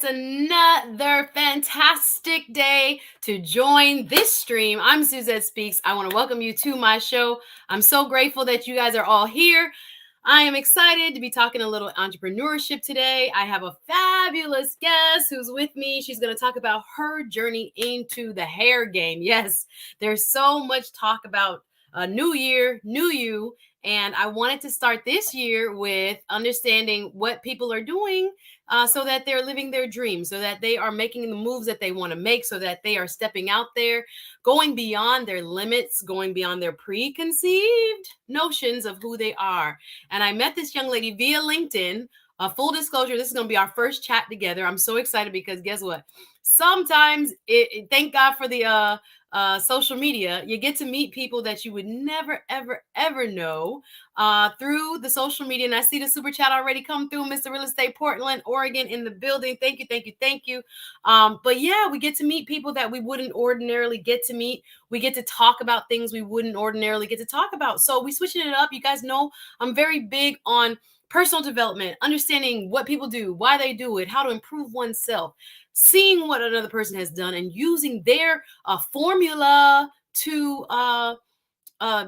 It's another fantastic day to join this stream. I'm Suzette Speaks. I want to welcome you to my show. I'm so grateful that you guys are all here. I am excited to be talking a little entrepreneurship today. I have a fabulous guest who's with me. She's going to talk about her journey into the hair game. Yes, there's so much talk about a new year, new you. And I wanted to start this year with understanding what people are doing so that they're living their dreams, so that they are making the moves that they want to make, so that they are stepping out there, going beyond their limits, going beyond their preconceived notions of who they are. And I met this young lady via LinkedIn. Full disclosure, this is going to be our first chat together. I'm so excited because guess what? Sometimes, thank God for the social media, you get to meet people that you would never, ever, ever know through the social media. And I see the super chat already come through. Mr. Real Estate Portland, Oregon in the building. Thank you, thank you, thank you. But yeah, we get to meet people that we wouldn't ordinarily get to meet. We get to talk about things we wouldn't ordinarily get to talk about. So we switching it up. You guys know I'm very big on personal development, understanding what people do, why they do it, how to improve oneself, seeing what another person has done and using their formula to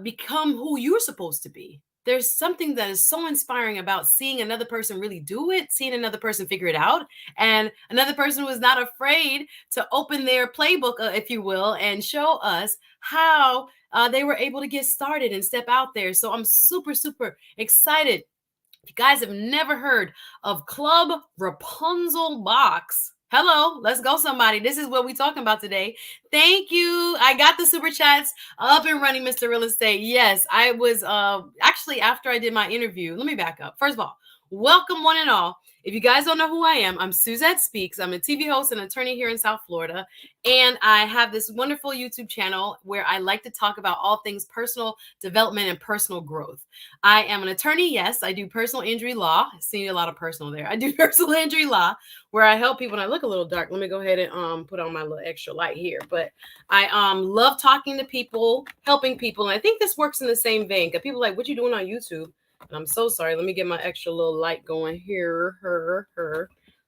become who you're supposed to be. There's something that is so inspiring about seeing another person really do it, seeing another person figure it out, and another person who is not afraid to open their playbook, if you will, and show us how they were able to get started and step out there. So I'm super, super excited. If you guys have never heard of Club Rapunzel Box, hello, let's go, somebody. This is what we're talking about today. Thank you. I got the super chats up and running, Mr. Real Estate. Yes, I was actually after I did my interview. Let me back up. First of all, welcome one and all. If you guys don't know who I am, I'm Suzette Speaks. I'm a TV host and attorney here in South Florida. And I have this wonderful YouTube channel where I like to talk about all things personal development and personal growth. I am an attorney. Yes, I do personal injury law. I see a lot of personal there. I do personal injury law where I help people. And I look a little dark. Let me go ahead and put on my little extra light here. But I love talking to people, helping people. And I think this works in the same vein because people are like, what you doing on YouTube? And I'm so sorry. Let me get my extra little light going here.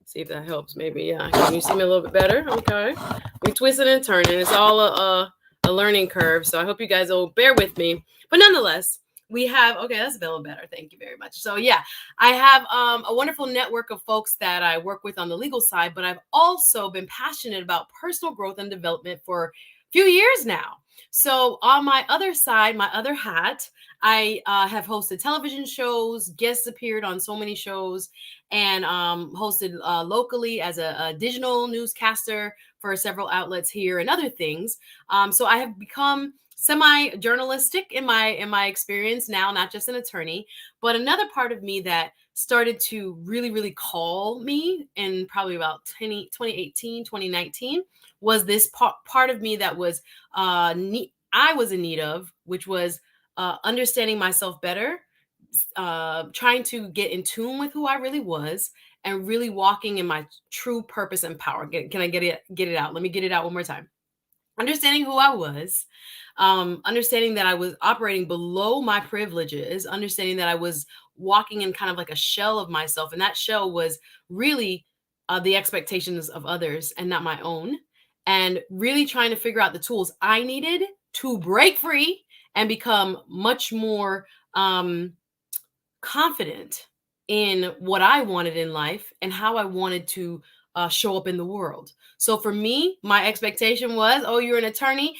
See if that helps. Maybe. Yeah. Can you see me a little bit better? Okay. We twisting and turning. It's all a learning curve. So I hope you guys will bear with me. But nonetheless, we have, okay, that's a little better. Thank you very much. So yeah, I have a wonderful network of folks that I work with on the legal side, but I've also been passionate about personal growth and development for a few years now. So on my other side, my other hat, I have hosted television shows, guest appeared on so many shows, and hosted locally as a digital newscaster for several outlets here and other things. So I have become semi-journalistic in my experience now, not just an attorney. But another part of me that started to really call me in probably about 2018, 2019 was this part of me that was I was in need of, which was understanding myself better, trying to get in tune with who I really was, and really walking in my true purpose and power. Can I get it out? Let me get it out one more time. Understanding who I was, understanding that I was operating below my privileges, understanding that I was walking in kind of like a shell of myself. And that shell was really the expectations of others and not my own. And really trying to figure out the tools I needed to break free and become much more confident in what I wanted in life and how I wanted to show up in the world. So for me, my expectation was, oh, you're an attorney.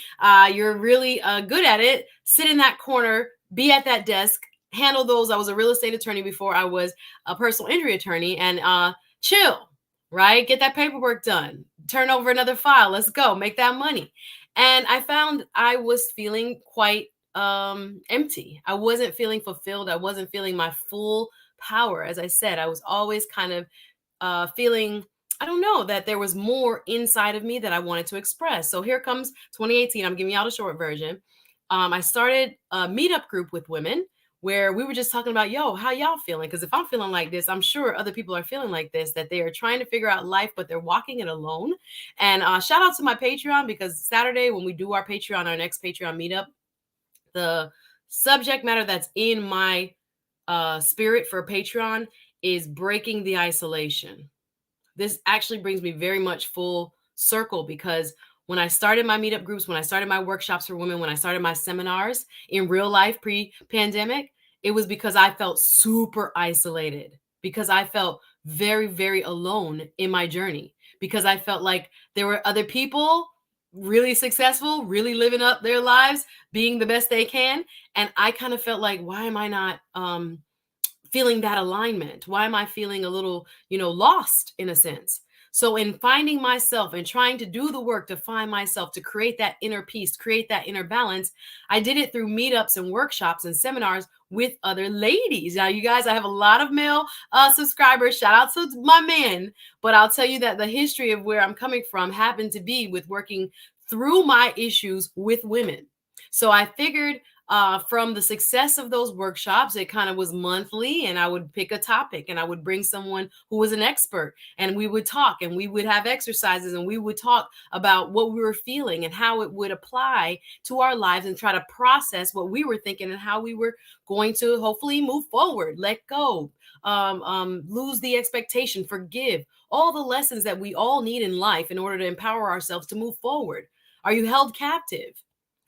You're really good at it. Sit in that corner, be at that desk, handle those. I was a real estate attorney before I was a personal injury attorney, and chill, right? Get that paperwork done. Turn over another file. Let's go. Make that money. And I found I was feeling quite empty. I wasn't feeling fulfilled. I wasn't feeling my full power. As I said, I was always kind of feeling, I don't know, that there was more inside of me that I wanted to express. So here comes 2018. I'm giving y'all the short version. I started a meetup group with women where we were just talking about, yo, how y'all feeling? Because if I'm feeling like this, I'm sure other people are feeling like this, that they are trying to figure out life, but they're walking it alone. And shout out to my Patreon, because Saturday when we do our Patreon, our next Patreon meetup, the subject matter that's in my spirit for Patreon is breaking the isolation. this actually brings me very much full circle, because when I started my meetup groups, when I started my workshops for women, when I started my seminars in real life pre-pandemic, it was because I felt super isolated, because I felt very, very alone in my journey, because I felt like there were other people really successful, really living up their lives, being the best they can. And I kind of felt like, why am I not feeling that alignment? Why am I feeling a little, lost in a sense? So in finding myself and trying to do the work to find myself, to create that inner peace, create that inner balance, I did it through meetups and workshops and seminars with other ladies. Now, you guys, I have a lot of male subscribers. Shout out to my men. But I'll tell you that the history of where I'm coming from happened to be with working through my issues with women. So I figured from the success of those workshops, it kind of was monthly, and I would pick a topic and I would bring someone who was an expert, and we would talk, and we would have exercises, and we would talk about what we were feeling and how it would apply to our lives, and try to process what we were thinking and how we were going to hopefully move forward, let go, lose the expectation, forgive, all the lessons that we all need in life in order to empower ourselves to move forward. Are you held captive?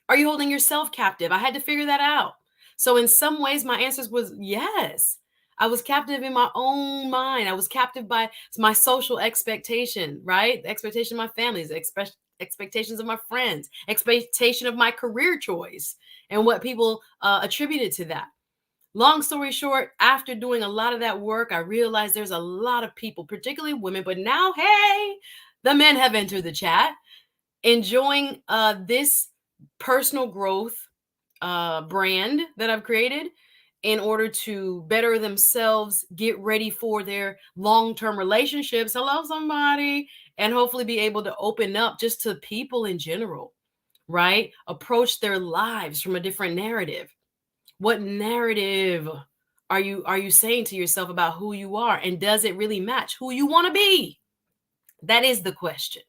Are you holding yourself captive? I had to figure that out. So in some ways, my answers was yes. I was captive in my own mind. I was captive by my social expectation, right? The expectation of my family's, expectations of my friends, expectation of my career choice, and what people attributed to that. Long story short, after doing a lot of that work, I realized there's a lot of people, particularly women, but now, hey, the men have entered the chat, enjoying this personal growth brand that I've created in order to better themselves, get ready for their long-term relationships. Hello, somebody. And hopefully be able to open up just to people in general, right? Approach their lives from a different narrative. What narrative are you saying to yourself about who you are? And does it really match who you want to be? That is the question.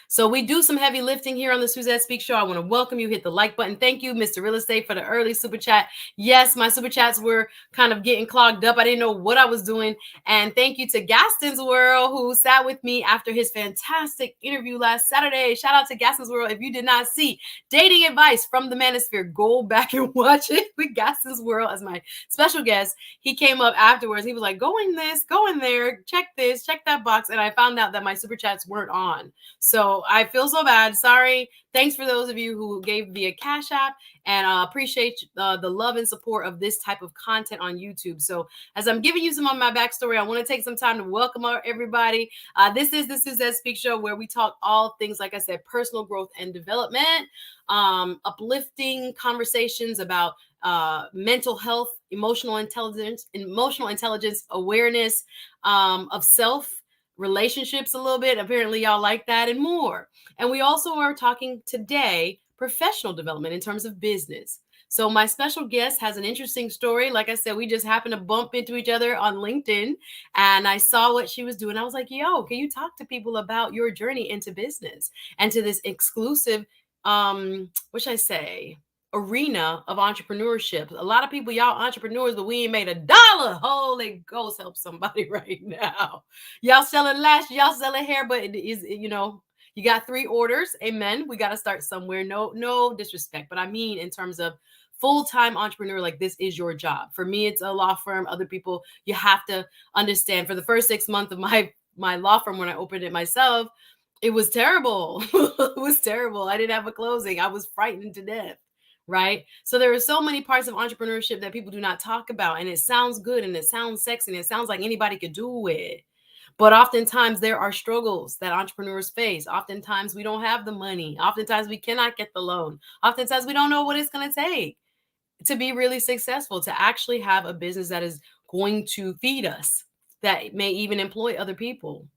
So we do some heavy lifting here on the Suzette Speaks Show. I want to welcome you. Hit the like button. Thank you, Mr. Real Estate, for the early super chat. Yes, my super chats were kind of getting clogged up. I didn't know what I was doing. And thank you to Gaston's World, who sat with me after his fantastic interview last Saturday. Shout out to Gaston's World. If you did not see Dating Advice from the Manosphere, go back and watch it with Gaston's World as my special guest. He came up afterwards. He was like, go in this, go in there, check this, check that box. And I found out that my super chats weren't on. So I feel so bad. Sorry. Thanks for those of you who gave via Cash App, and appreciate the love and support of this type of content on YouTube. So as I'm giving you some of my backstory, I want to take some time to welcome everybody. This is the Suzette Speaks Show, where we talk all things, like I said, personal growth and development, uplifting conversations about mental health, emotional intelligence, awareness of self, relationships a little bit. Apparently y'all like that, and more. And we also are talking today professional development in terms of business. So my special guest has an interesting story. Like I said, we just happened to bump into each other on LinkedIn, and I saw what she was doing. I was like, yo, can you talk to people about your journey into business and to this exclusive, what should I say, arena of entrepreneurship? A lot of people, y'all entrepreneurs, but we ain't made a dollar. Holy Ghost, help somebody right now. Y'all selling lashes, y'all selling hair, but it is, you got 3 orders. Amen. We got to start somewhere. No disrespect, but I mean in terms of full-time entrepreneur, like this is your job. For me, it's a law firm. Other people, you have to understand, for the first 6 months of my law firm, when I opened it myself, it was terrible. It was terrible. I didn't have a closing. I was frightened to death. Right? So there are so many parts of entrepreneurship that people do not talk about, and it sounds good and it sounds sexy and it sounds like anybody could do it. But oftentimes there are struggles that entrepreneurs face. Oftentimes we don't have the money. Oftentimes we cannot get the loan. Oftentimes we don't know what it's going to take to be really successful, to actually have a business that is going to feed us, that may even employ other people.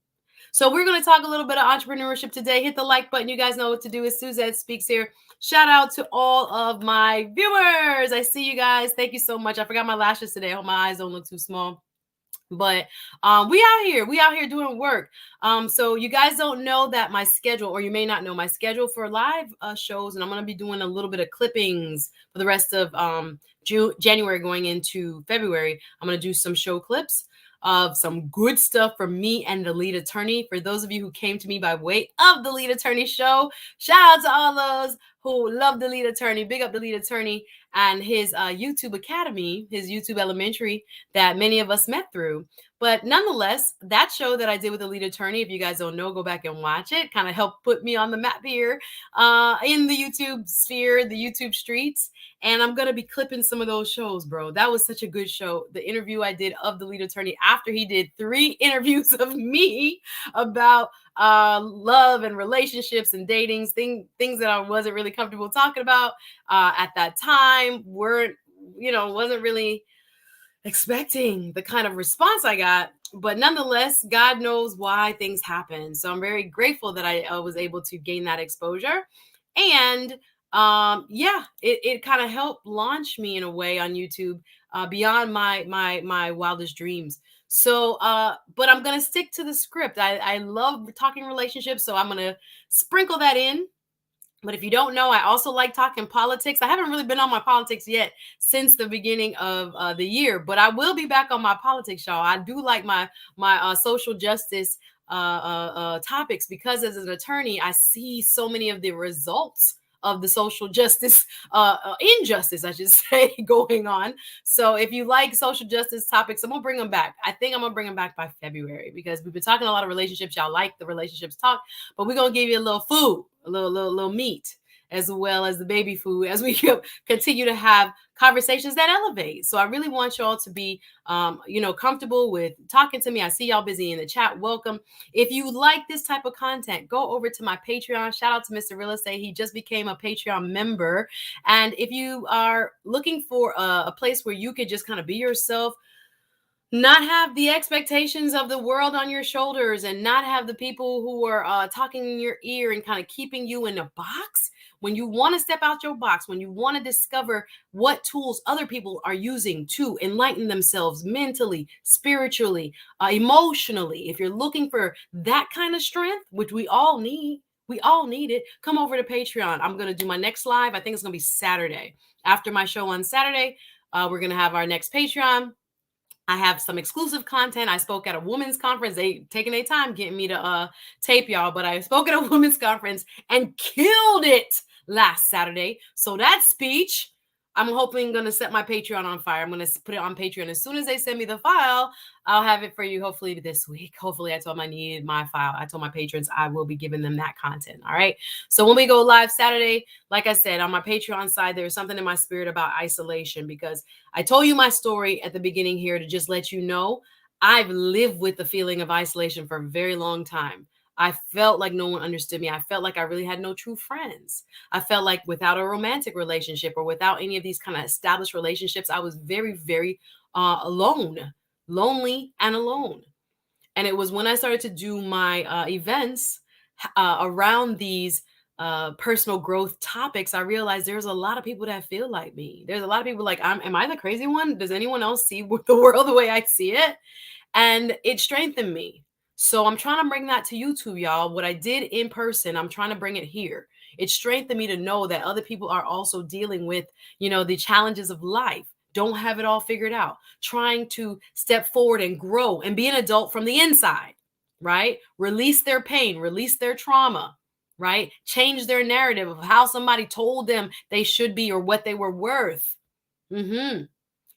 So we're going to talk a little bit of entrepreneurship today. Hit the like button. You guys know what to do. It's Suzette Speaks here. Shout out to all of my viewers. I see you guys. Thank you so much. I forgot my lashes today. I hope my eyes don't look too small. But we out here doing work. So you guys don't know that my schedule, or you may not know my schedule for live shows, and I'm going to be doing a little bit of clippings for the rest of January going into February. I'm going to do some show clips. of some good stuff from me and the lead attorney. For those of you who came to me by way of the lead attorney show, shout out to all those who love the lead attorney. Big up the lead attorney and his YouTube Academy, his YouTube Elementary that many of us met through. But nonetheless, that show that I did with the lead attorney, if you guys don't know, go back and watch it. Kind of helped put me on the map here in the YouTube sphere, the YouTube streets. And I'm going to be clipping some of those shows, bro. That was such a good show. The interview I did of the lead attorney after he did 3 interviews of me about love and relationships and datings, things that I wasn't really comfortable talking about at that time, wasn't really expecting the kind of response I got. But nonetheless, God knows why things happen. So I'm very grateful that I was able to gain that exposure. And it kind of helped launch me in a way on YouTube beyond my wildest dreams. So, but I'm going to stick to the script. I love talking relationships, so I'm going to sprinkle that in. But if you don't know, I also like talking politics. I haven't really been on my politics yet since the beginning of the year, but I will be back on my politics, y'all. I do like my social justice topics because as an attorney, I see so many of the results of the social justice injustice, I should say, going on. So if you like social justice topics, I'm gonna bring them back. I think I'm gonna bring them back by February because we've been talking a lot of relationships. Y'all like the relationships talk, but we're gonna give you a little food, a little meat, as well as the baby food as we continue to have conversations that elevate. So I really want y'all to be, comfortable with talking to me. I see y'all busy in the chat. Welcome. If you like this type of content, go over to my Patreon. Shout out to Mr. Real Estate. He just became a Patreon member. And if you are looking for a place where you could just kind of be yourself, not have the expectations of the world on your shoulders, and not have the people who are talking in your ear and kind of keeping you in a box. When you want to step out your box, when you want to discover what tools other people are using to enlighten themselves mentally, spiritually, emotionally, if you're looking for that kind of strength, which we all need it, come over to Patreon. I'm going to do my next live. I think it's going to be Saturday. After my show on Saturday, we're going to have our next Patreon. I have some exclusive content. I spoke at a women's conference. They taking their time getting me to tape y'all, but I spoke at a women's conference and killed it last Saturday. So that speech, I'm hoping going to set my Patreon on fire. I'm going to put it on Patreon. As soon as they send me the file, I'll have it for you hopefully this week. Hopefully I told them I needed my file. I told my patrons I will be giving them that content. All right. So when we go live Saturday, like I said, on my Patreon side, there's something in my spirit about isolation, because I told you my story at the beginning here to just let you know I've lived with the feeling of isolation for a very long time. I felt like no one understood me. I felt like I really had no true friends. I felt like without a romantic relationship or without any of these kind of established relationships, I was very, very alone, lonely and alone. And it was when I started to do my events around these personal growth topics, I realized there's a lot of people that feel like me. There's a lot of people like, am I the crazy one? Does anyone else see the world the way I see it? And it strengthened me. So I'm trying to bring that to YouTube, y'all. What I did in person, I'm trying to bring it here. It strengthened me to know that other people are also dealing with, the challenges of life, don't have it all figured out, trying to step forward and grow and be an adult from the inside, right? Release their pain, release their trauma, right? Change their narrative of how somebody told them they should be or what they were worth, and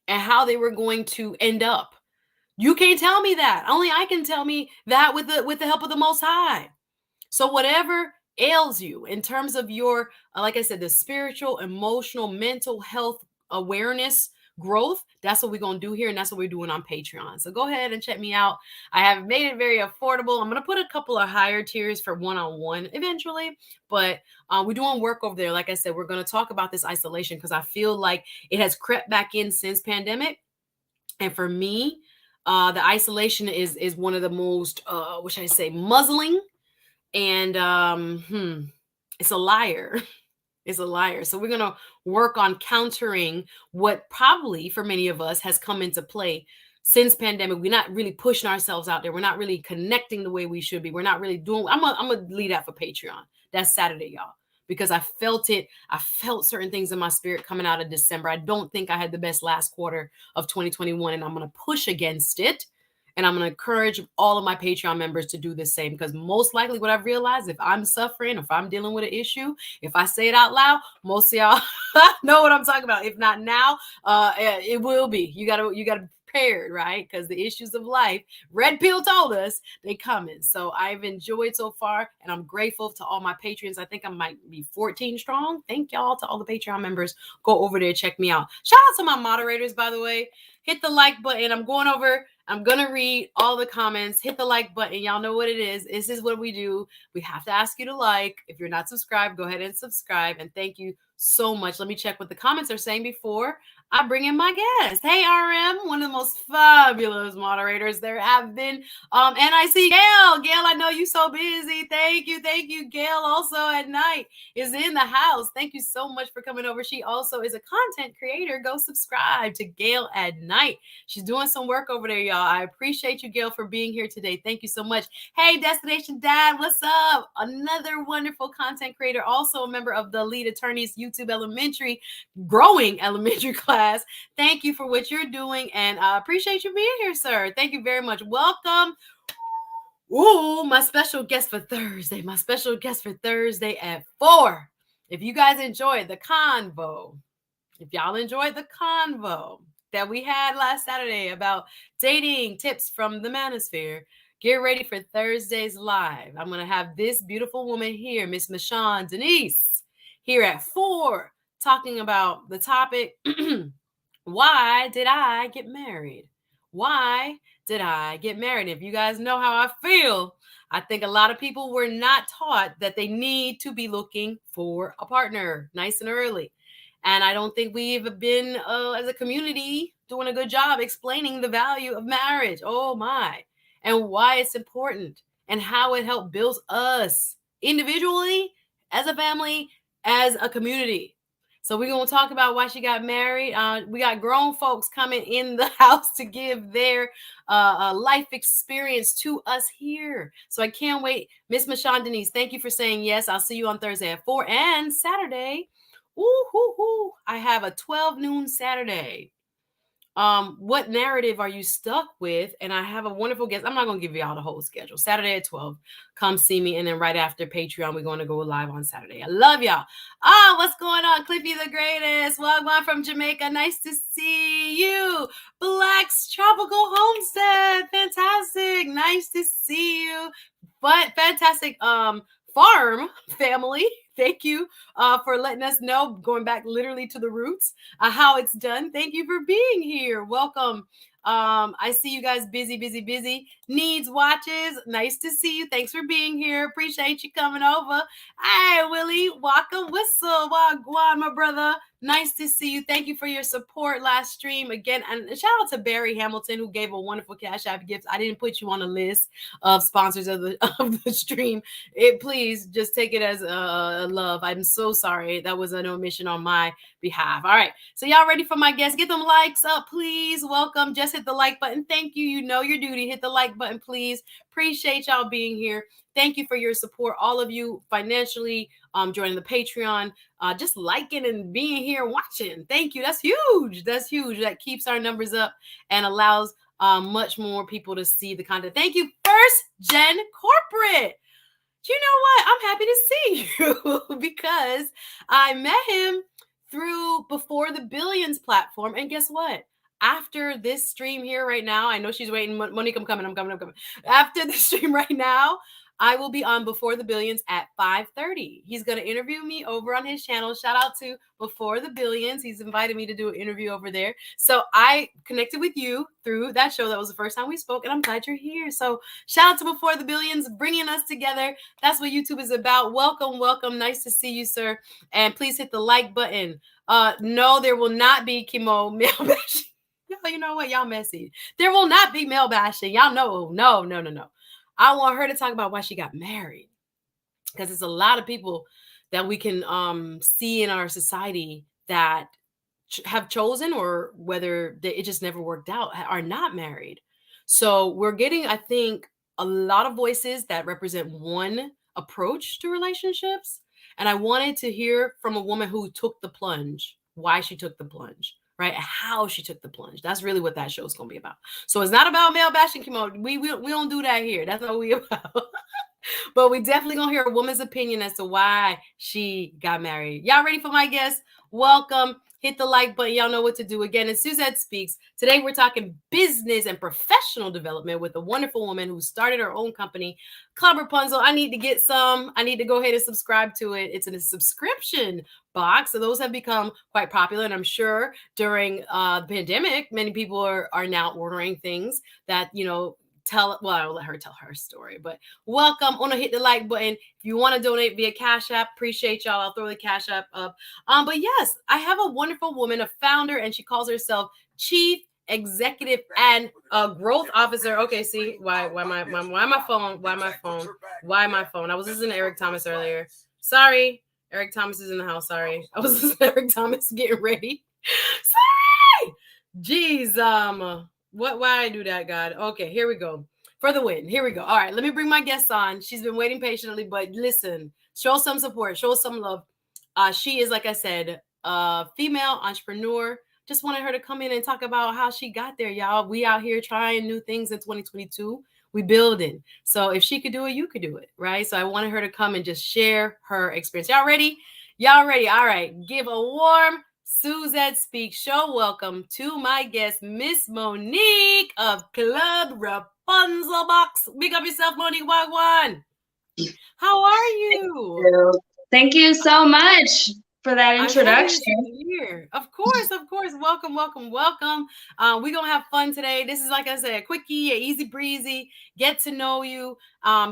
how they were going to end up. You can't tell me that. Only I can tell me that with the help of the Most High. So whatever ails you in terms of your, like I said, the spiritual, emotional, mental health awareness growth, that's what we're going to do here. And that's what we're doing on Patreon. So go ahead and check me out. I have made it very affordable. I'm going to put a couple of higher tiers for one-on-one eventually, but we're doing work over there. Like I said, we're going to talk about this isolation because I feel like it has crept back in since pandemic. And for me, the isolation is one of the most, what should I say, muzzling, and it's a liar. It's a liar. So we're going to work on countering what probably for many of us has come into play since pandemic. We're not really pushing ourselves out there. We're not really connecting the way we should be. We're not really doing, I'm going to lead that for Patreon. That's Saturday, y'all, because I felt it. I felt certain things in my spirit coming out of December. I don't think I had the best last quarter of 2021, and I'm going to push against it. And I'm going to encourage all of my Patreon members to do the same, because most likely what I've realized, if I'm suffering, if I'm dealing with an issue, if I say it out loud, most of y'all know what I'm talking about. If not now, it will be. You gotta be prepared, right? Because the issues of life, Red Pill told us, they coming. So I've enjoyed so far, and I'm grateful to all my patrons. I think I might be 14 strong. Thank y'all to all the Patreon members. Go over there, check me out. Shout out to my moderators, by the way. Hit the like button. I'm going to read all the comments. Hit the like button. Y'all know what it is. This is what we do. We have to ask you to like. If you're not subscribed, go ahead and subscribe. And thank you so much. Let me check what the comments are saying before I bring in my guest. Hey, RM, one of the most fabulous moderators there have been. And I see Gail. Gail, I know you so busy. Thank you. Gail also at night is in the house. Thank you so much for coming over. She also is a content creator. Go subscribe to Gail at night. She's doing some work over there, y'all. I appreciate you, Gail, for being here today. Thank you so much. Hey, Destination Dad, what's up? Another wonderful content creator, also a member of the Lead Attorneys YouTube growing elementary class. Thank you for what you're doing, and I appreciate you being here, sir. Thank you very much. Welcome. Ooh, my special guest for Thursday. At 4. If you guys enjoyed the convo, that we had last Saturday about dating tips from the manosphere, get ready for Thursday's live. I'm going to have this beautiful woman here, Miss Michonne Denise, here at 4, talking about the topic, why did I get married? Why did I get married? If you guys know how I feel, I think a lot of people were not taught that they need to be looking for a partner nice and early. And I don't think we've been, as a community, doing a good job explaining the value of marriage. Oh my. And why it's important and how it helped build us individually, as a family, as a community. So we're going to talk about why she got married. We got grown folks coming in the house to give their life experience to us here. So I can't wait. Miss Michonne Denise, thank you for saying yes. I'll see you on Thursday at 4 and Saturday. Ooh, I have a 12 noon Saturday. What narrative are you stuck with? And I have a wonderful guest. I'm not going to give you all the whole schedule. Saturday at 12, come see me. And then right after Patreon, we're going to go live on Saturday. I love y'all. What's going on? Cliffy the greatest. Wagwan from Jamaica. Nice to see you. Black's Tropical Homestead. Fantastic. Nice to see you. But fantastic farm family. Thank you for letting us know, going back literally to the roots, how it's done. Thank you for being here. Welcome. I see you guys busy. Needs watches. Nice to see you. Thanks for being here. Appreciate you coming over. Hey, Willie, Waka Whistle. Wagwan, my brother. Nice to see you. Thank you for your support last stream again. And shout out to Barry Hamilton, who gave a wonderful Cash App gift. I didn't put you on a list of sponsors of the stream. Please just take it as a love. I'm so sorry. That was an omission on my behalf. All right. So y'all ready for my guest? Get them likes up, please. Welcome. Just hit the like button. Thank you. You know your duty. Hit the like button, please. Appreciate y'all being here. Thank you for your support. All of you financially joining the Patreon, just liking and being here watching. Thank you. That's huge. That keeps our numbers up and allows much more people to see the content. Thank you, First Gen Corporate. You know what? I'm happy to see you because I met him through Before the Billions platform. And guess what? After this stream here right now, I know she's waiting. Monique, I'm coming. After the stream right now, I will be on Before the Billions at 5:30. He's going to interview me over on his channel. Shout out to Before the Billions. He's invited me to do an interview over there. So I connected with you through that show. That was the first time we spoke, and I'm glad you're here. So shout out to Before the Billions, bringing us together. That's what YouTube is about. Welcome. Nice to see you, sir. And please hit the like button. No, there will not be chemo mail bashing. You know what? Y'all messy. There will not be mail bashing. Y'all know. No. I want her to talk about why she got married, because it's a lot of people that we can see in our society that have chosen, or whether it just never worked out, are not married. So we're getting, I think, a lot of voices that represent one approach to relationships. And I wanted to hear from a woman who took the plunge, why she took the plunge, right? How she took the plunge. That's really what that show is going to be about. So it's not about male bashing, Kimo. We don't do that here. That's not what we about. But we definitely gonna hear a woman's opinion as to why she got married. Y'all ready for my guest? Welcome. Hit the like button. Y'all know what to do. Again, it's Suzette Speaks. Today we're talking business and professional development with a wonderful woman who started her own company, Club Rapunzel. I need to get some. I need to go ahead and subscribe to it. It's in a subscription box. So those have become quite popular. And I'm sure during the pandemic, many people are now ordering things that, I'll let her tell her story. But welcome. Want to hit the like button. If you want to donate via Cash App, appreciate y'all. I'll throw the Cash App up. But yes, I have a wonderful woman, a founder, and she calls herself Chief Executive and Growth Officer. Okay, see why my phone? I was listening to Eric Thomas earlier. Sorry, Eric Thomas is in the house. Sorry, I was listening to Eric Thomas getting ready. Sorry. Jeez, why I do that, God? Okay, here we go. For the win. Here we go. All right, let me bring my guest on. She's been waiting patiently, but listen, show some support, show some love. She is, like I said, a female entrepreneur. Just wanted her to come in and talk about how she got there, y'all. We out here trying new things in 2022. We building. So if she could do it, you could do it, right? So I wanted her to come and just share her experience. Y'all ready? Y'all ready? All right. Give a warm Suzette Speaks show welcome to my guest, Miss Monique of Club Rapunzel Box. Big up yourself, Monique Wagwan. How are you? Thank you so much for that introduction. Of course. Welcome. We're gonna have fun today. This is, like I said, a quickie, a easy breezy. Get to know you.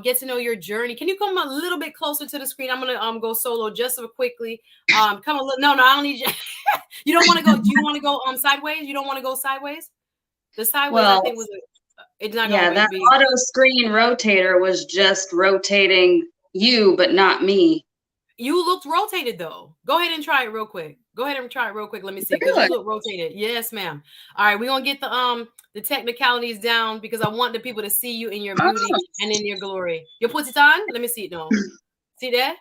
Get to know your journey. Can you come a little bit closer to the screen? I'm gonna go solo just so quickly. Come a little. No, I don't need you. You don't want to go. Do you want to go sideways? You don't want to go sideways? The sideways, I think, was it's not going to be. Auto screen rotator was just rotating you, but not me. You looked rotated though. Go ahead and try it real quick. Let me see. Because you look rotated. Yes, ma'am. All right, we're gonna get the technicalities down because I want the people to see you in your beauty and in your glory. You put it on? Let me see it now. See there?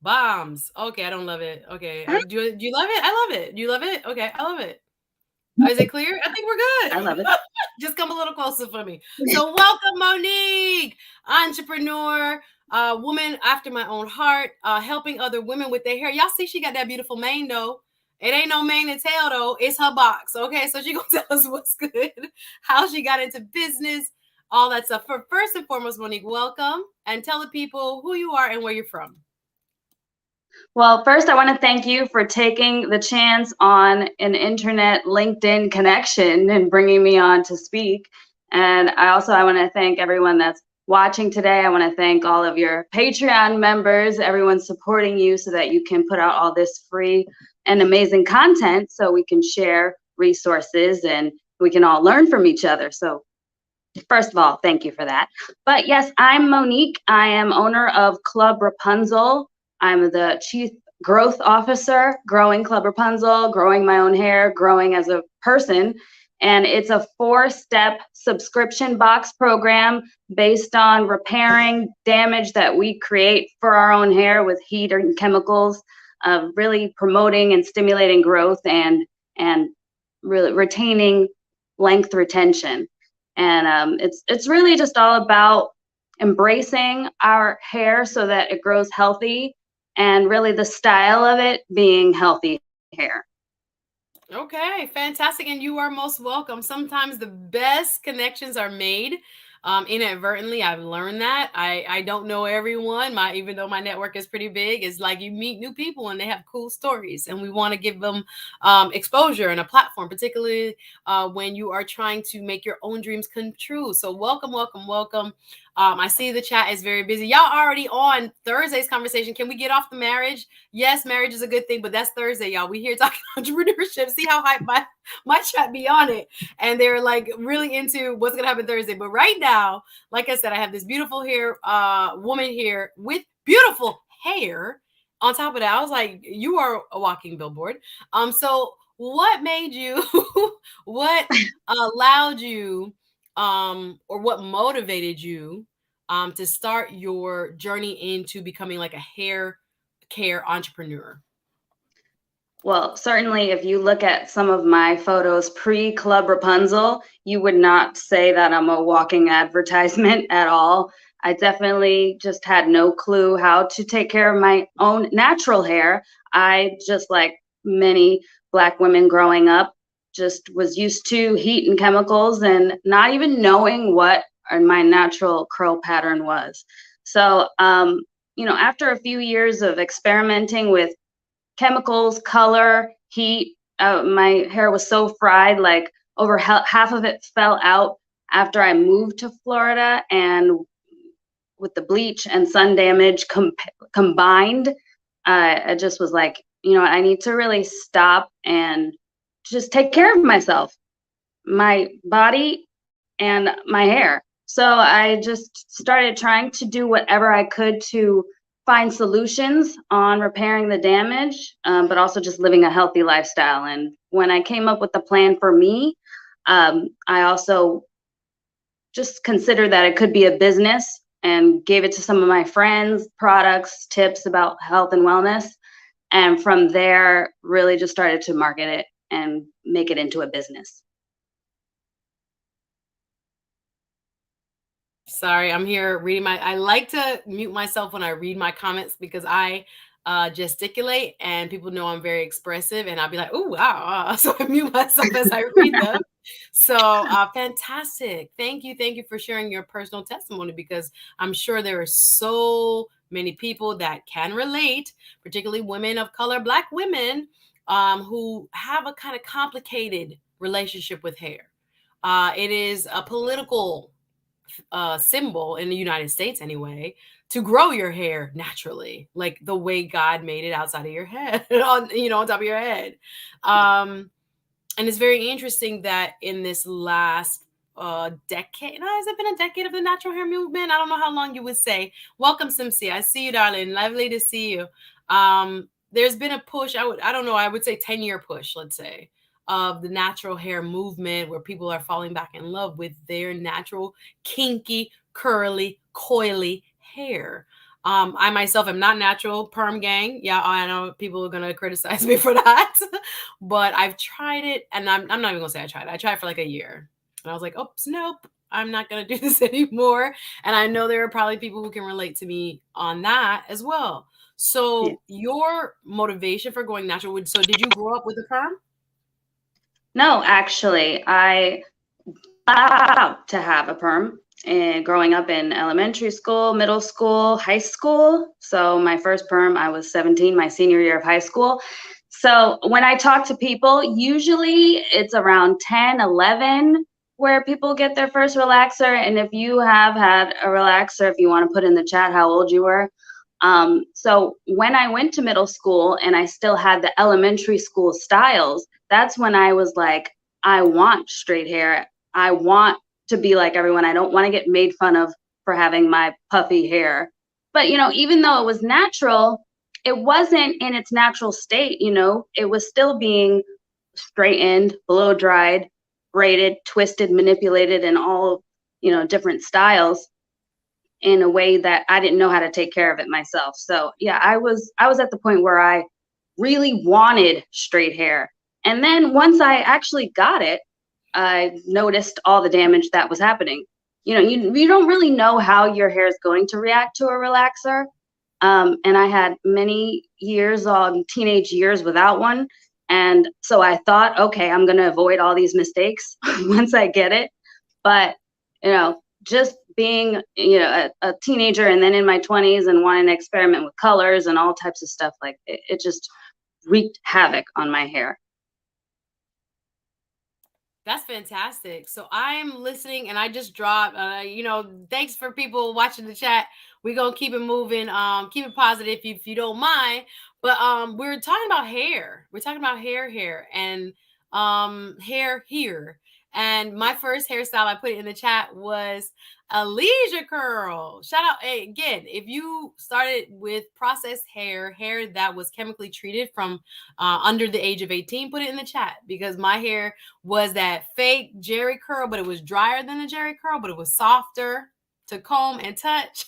Bombs. Okay, I don't love it. Okay. Do you love it? I love it. You love it? Okay, I love it. Is it clear? I think we're good. I love it. Just come a little closer for me. So welcome, Monique, entrepreneur, woman after my own heart, helping other women with their hair. Y'all see she got that beautiful mane though. It ain't no mane and tail though. It's her box. Okay, so she gonna tell us what's good, how she got into business, all that stuff. First and foremost, Monique, welcome, and tell the people who you are and where you're from. Well, first, I want to thank you for taking the chance on an internet LinkedIn connection and bringing me on to speak. And I want to thank everyone that's watching today. I want to thank all of your Patreon members, everyone supporting you so that you can put out all this free and amazing content so we can share resources and we can all learn from each other. So first of all, thank you for that. But yes, I'm Monique. I am owner of Club Rapunzel. I'm the Chief Growth Officer, growing Club Rapunzel, growing my own hair, growing as a person. And it's a 4-step subscription box program based on repairing damage that we create for our own hair with heat and chemicals, really promoting and stimulating growth and really retaining length retention. And it's really just all about embracing our hair so that it grows healthy, and really the style of it being healthy hair. Okay, fantastic. And you are most welcome. Sometimes the best connections are made inadvertently. I've learned that. I don't know everyone. Even though my network is pretty big, it's like you meet new people and they have cool stories, and we want to give them exposure and a platform, particularly when you are trying to make your own dreams come true. So welcome. I see the chat is very busy. Y'all already on Thursday's conversation. Can we get off the marriage? Yes, marriage is a good thing, but that's Thursday, y'all. We here talking entrepreneurship. See how hype my chat be on it. And they're like really into what's going to happen Thursday. But right now, like I said, I have this beautiful hair woman here with beautiful hair. On top of that, I was like, you are a walking billboard. So what made you, what allowed you, or what motivated you to start your journey into becoming like a hair care entrepreneur? Well, certainly if you look at some of my photos pre-Club Rapunzel, you would not say that I'm a walking advertisement at all. I definitely just had no clue how to take care of my own natural hair. I, just like many Black women growing up, just was used to heat and chemicals and not even knowing what my natural curl pattern was. So, after a few years of experimenting with chemicals, color, heat. My hair was so fried, like over half of it fell out after I moved to Florida. And with the bleach and sun damage combined, I just was like, I need to really stop and just take care of myself, my body, and my hair. So I just started trying to do whatever I could to find solutions on repairing the damage, but also just living a healthy lifestyle. And when I came up with the plan for me, I also just considered that it could be a business and gave it to some of my friends, products, tips about health and wellness. And from there, really just started to market it and make it into a business. Sorry, I'm here reading I like to mute myself when I read my comments because I gesticulate and people know I'm very expressive and I'll be like, oh, wow. So I mute myself as I read them. So fantastic. Thank you. Thank you for sharing your personal testimony because I'm sure there are so many people that can relate, particularly women of color, Black women who have a kind of complicated relationship with hair. It is a political symbol in the United States anyway, to grow your hair naturally, like the way God made it outside of your head, on top of your head. And it's very interesting that in this last decade, no, has it been a decade of the natural hair movement? I don't know how long you would say. Welcome, Simsi. I see you, darling. Lovely to see you. There's been a push. I don't know. I would say 10-year push, let's say, of the natural hair movement where people are falling back in love with their natural, kinky, curly, coily hair. I myself am not natural perm gang. Yeah, I know people are gonna criticize me for that, but I've tried it, and I'm not even gonna say I tried it. I tried for like a year, and I was like, oops, nope, I'm not gonna do this anymore. And I know there are probably people who can relate to me on that as well. Yeah. So your motivation for going natural, so did you grow up with a perm? No, actually, I allowed to have a perm and growing up in elementary school, middle school, high school. So my first perm, I was 17, my senior year of high school. So when I talk to people, usually it's around 10, 11 where people get their first relaxer. And if you have had a relaxer, if you want to put in the chat how old you were. So when I went to middle school and I still had the elementary school styles, that's when I was like, I want straight hair. I want to be like everyone. I don't want to get made fun of for having my puffy hair. But, even though it was natural, it wasn't in its natural state. It was still being straightened, blow dried, braided, twisted, manipulated in all, different styles in a way that I didn't know how to take care of it myself. So yeah, I was at the point where I really wanted straight hair. And then once I actually got it, I noticed all the damage that was happening. You don't really know how your hair is going to react to a relaxer. And I had many years on teenage years without one. And so I thought, okay, I'm going to avoid all these mistakes once I get it. But, just being, a teenager and then in my 20s and wanting to experiment with colors and all types of stuff, like it just wreaked havoc on my hair. That's fantastic. So I'm listening and I just dropped, thanks for people watching the chat. We're going to keep it moving. Keep it positive if you don't mind. But we're talking about hair. We're talking about hair and hair here. And my first hairstyle, I put it in the chat, was a leisure curl. Shout out, hey, again, if you started with processed hair that was chemically treated from under the age of 18, put it in the chat because my hair was that fake Jerry curl, but it was drier than a Jerry curl, but it was softer to comb and touch.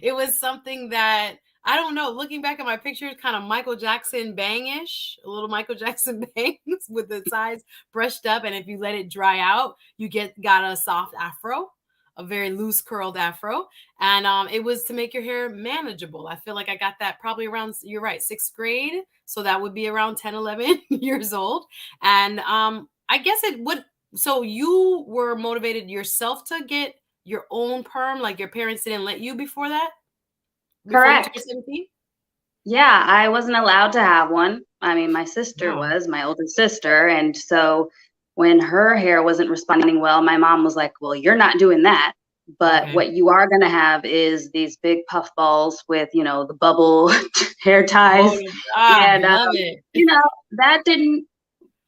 It was something that I don't know. Looking back at my pictures, kind of Michael Jackson bangish, a little Michael Jackson bangs with the sides brushed up. And if you let it dry out, you got a soft afro, a very loose curled afro. And it was to make your hair manageable. I feel like I got that probably around, you're right, sixth grade. So that would be around 10, 11 years old. And I guess it would. So you were motivated yourself to get your own perm, like your parents didn't let you before that? Before you turned Correct. 17? Yeah, I wasn't allowed to have one. I mean, my sister Wow. was, my older sister. And so when her hair wasn't responding well, my mom was like, well, you're not doing that. But Okay. what you are going to have is these big puff balls with, the bubble hair ties. And, Love it. that didn't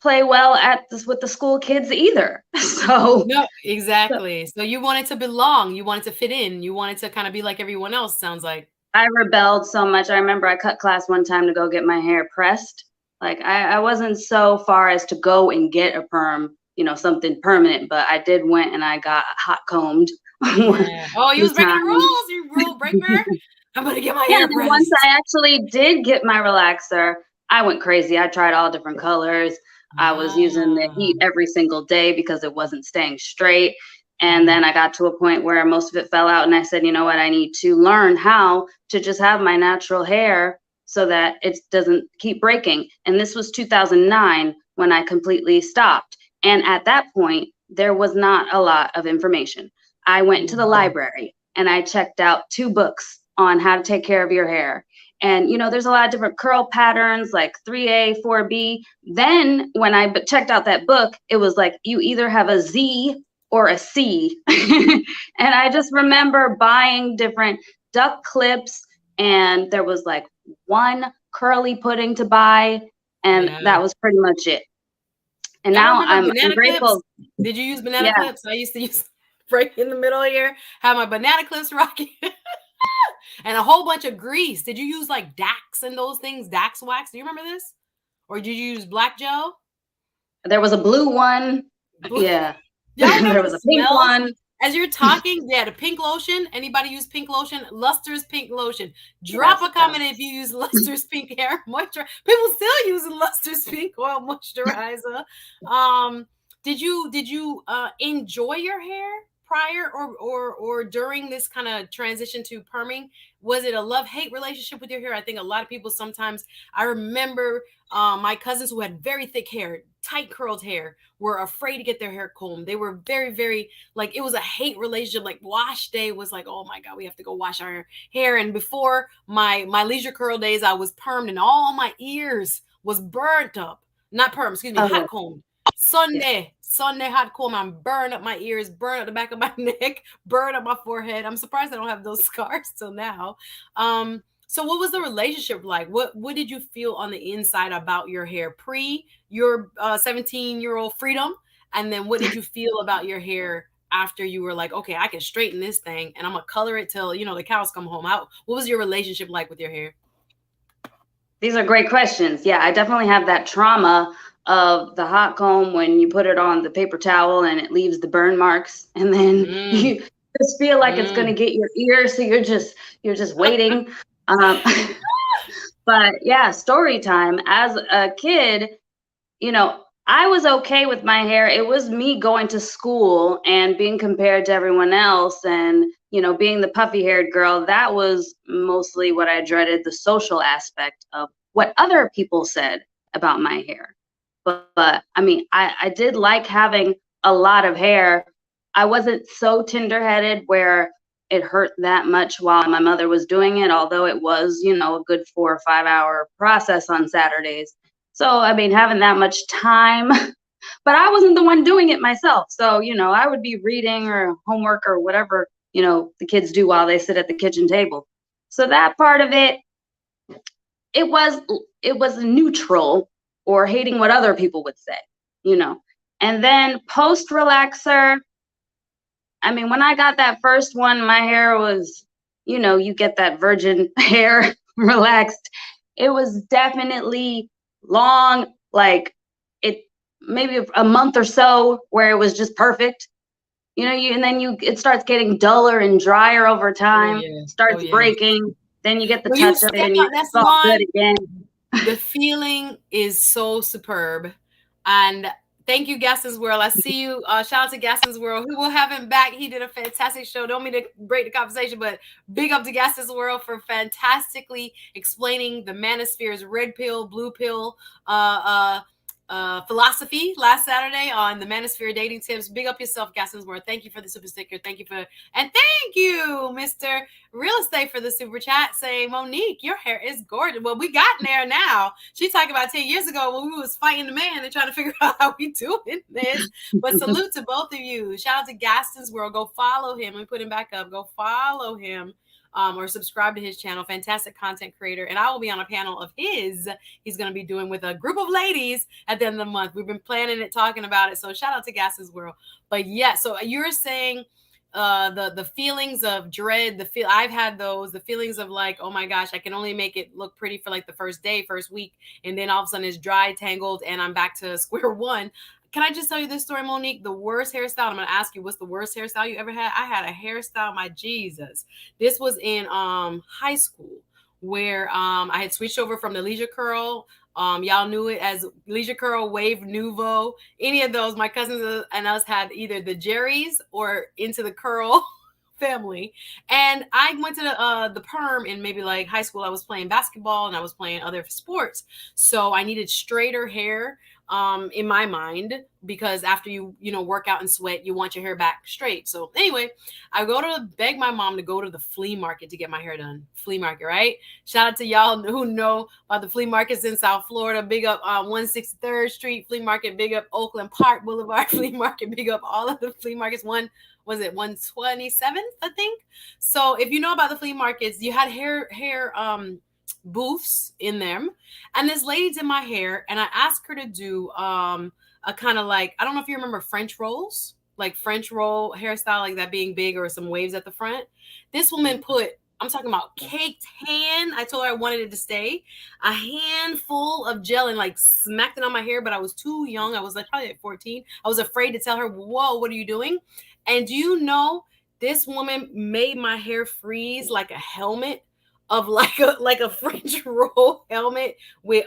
play well with the school kids either. So, No, exactly. So you wanted to belong, you wanted to fit in, you wanted to kind of be like everyone else, sounds like. I rebelled so much. I remember I cut class one time to go get my hair pressed. Like I wasn't so far as to go and get a perm, something permanent, but I did went and I got hot combed Yeah. Oh, you two was breaking the times. rules, you rule breaker. I'm gonna get my Yeah, hair then once pressed. I actually did get my relaxer, I went crazy. I tried all different colors. I was using the Ah, heat every single day because it wasn't staying straight. And mm, then I got to a point where most of it fell out, and I said, you know what, I need to learn how to just have my natural hair so that it doesn't keep breaking. And this was 2009 when I completely stopped. And at that point, there was not a lot of information. I went to the mhm. library and I checked out 2 books on how to take care of your hair. And there's a lot of different curl patterns like 3A, 4B. Then when I checked out that book, it was like you either have a Z or a C. And I just remember buying different duck clips, and there was like one curly pudding to buy, and Yeah. that was pretty much it. And Y'all now remember I'm banana clips? grateful. Did you use banana Yeah, clips? I used to use right in the middle here, have my banana clips rocking. And a whole bunch of grease. Did you use like Dax and those things? Dax wax? Do you remember this? Or did you use black gel? there was a blue one. Yeah, Y'all remember there the was a pink smells? one. As you're talking, yeah, the pink lotion. Anybody use pink lotion? Luster's pink lotion. Drop That's a the comment best. if you use Luster's pink hair moisturizer. People still using Luster's pink oil moisturizer. Um, did you enjoy your hair prior or during this kind of transition to perming? Was it a love-hate relationship with your hair? I think a lot of people sometimes. I remember my cousins who had very thick hair, tight curled hair, were afraid to get their hair combed. They were very, very like it was a hate relationship. Like wash day was like, oh my god, we have to go wash our hair. And before my leisure curl days, I was permed and all my ears was burnt up. Not perm, excuse me, hot Oh, combed. yeah. Sunday hot comb. I'm burn up my ears, burn up the back of my neck, burn up my forehead. I'm surprised I don't have those scars till now. So what was the relationship like? What did you feel on the inside about your hair pre your 17-year-old freedom? And then what did you feel about your hair after you were like, okay, I can straighten this thing and I'm gonna color it till the cows come home? What was your relationship like with your hair? These are great questions. Yeah, I definitely have that trauma of the hot comb when you put it on the paper towel and it leaves the burn marks, and then Mm, you just feel like it's going to mm. get your ear, so you're just waiting. Um, but yeah, story time. As a kid, I was okay with my hair. It was me going to school and being compared to everyone else and, being the puffy haired girl. That was mostly what I dreaded, the social aspect of what other people said about my hair. But I mean, I did like having a lot of hair. I wasn't so tender headed where it hurt that much while my mother was doing it, although it was, a good 4 or 5 hour process on Saturdays. So, I mean, having that much time, but I wasn't the one doing it myself. So, I would be reading or homework or whatever, the kids do while they sit at the kitchen table. So that part of it, it was it was neutral or hating what other people would say, you know. And then post relaxer, I mean, when I got that first one, my hair was, you get that virgin hair relaxed. It was definitely long, like it maybe a month or so where it was just perfect. And then it starts getting duller and drier over Oh time, yeah. Oh starts yeah. breaking. then you get the When you touch up, step and out you that felt good salon, again. the feeling is so superb. And thank you, Gaston's World. I see you. Shout out to Gaston's World. We will have him back. He did a fantastic show. Don't mean to break the conversation, but big up to Gaston's World for fantastically explaining the manosphere's red pill, blue pill uh, philosophy last Saturday on the Manosphere Dating Tips. Big up yourself, Gaston's World. Thank you for the super sticker. Thank you and thank you, Mr. Real Estate, for the super chat saying, Monique, your hair is gorgeous. Well, we got there now. She talked about 10 years ago when we was fighting the man and trying to figure out how we doing this. But salute to both of you. Shout out to Gaston's World. Go follow him. We put him back up. Go follow him. Or subscribe to his channel. Fantastic content creator. And I will be on a panel of his. He's going to be doing with a group of ladies at the end of the month. We've been planning it, talking about it. So shout out to Gaston's World. But yeah, so you're saying the feelings of dread, I've had those, the feelings of like, oh my gosh, I can only make it look pretty for like the first day, first week, and then all of a sudden it's dry, tangled, and I'm back to square one. Can I just tell you this story, Monique? The worst hairstyle, I'm going to ask you, what's the worst hairstyle you ever had? I had a hairstyle, my Jesus. This was in high school, where I had switched over from the leisure curl. Y'all knew it as leisure curl, wave nouveau, any of those. My cousins and us had either the Jerry's or into the curl family. And I went to the perm in maybe like high school. I was playing basketball and I was playing other sports. So I needed straighter hair in my mind, because after you work out and sweat, you want your hair back straight. So anyway, I go to beg my mom to go to the flea market to get my hair done. Flea market, right? Shout out to y'all who know about the flea markets in South Florida. Big up 163rd Street Flea Market. Big up Oakland Park Boulevard Flea Market. Big up all of the flea markets. Was it 127th, I think? So if you know about the flea markets, you had hair booths in them, and this lady did my hair, and I asked her to do a kind of like, I don't know if you remember French rolls, like French roll hairstyle, like that being big or some waves at the front. This woman put, I'm talking about caked hand. I told her I wanted it to stay. A handful of gel and like smacked it on my hair, but I was too young. I was like probably like 14. I was afraid to tell her, whoa, what are you doing? And do you know, this woman made my hair freeze like a helmet, of like a French roll helmet with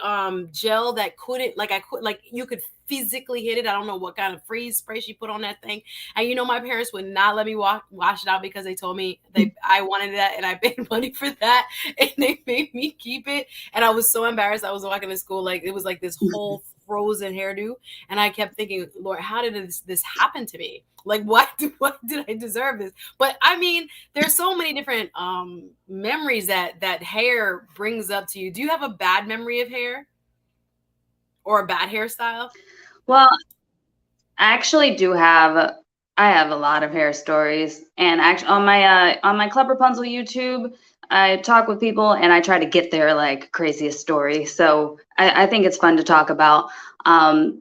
gel that couldn't, like, you could physically hit it. I don't know what kind of freeze spray she put on that thing. And my parents would not let me wash it out, because they told me I wanted that and I paid money for that, and they made me keep it. And I was so embarrassed. I was walking to school like it was like this whole frozen hairdo, and I kept thinking, Lord, how did this happen to me? Like, what did I deserve this? But I mean, there's so many different memories that hair brings up to you. Do you have a bad memory of hair or a bad hairstyle? Well, I actually do have. I have a lot of hair stories, and actually on my Club Rapunzel YouTube, I talk with people and I try to get their like craziest story. So I think it's fun to talk about.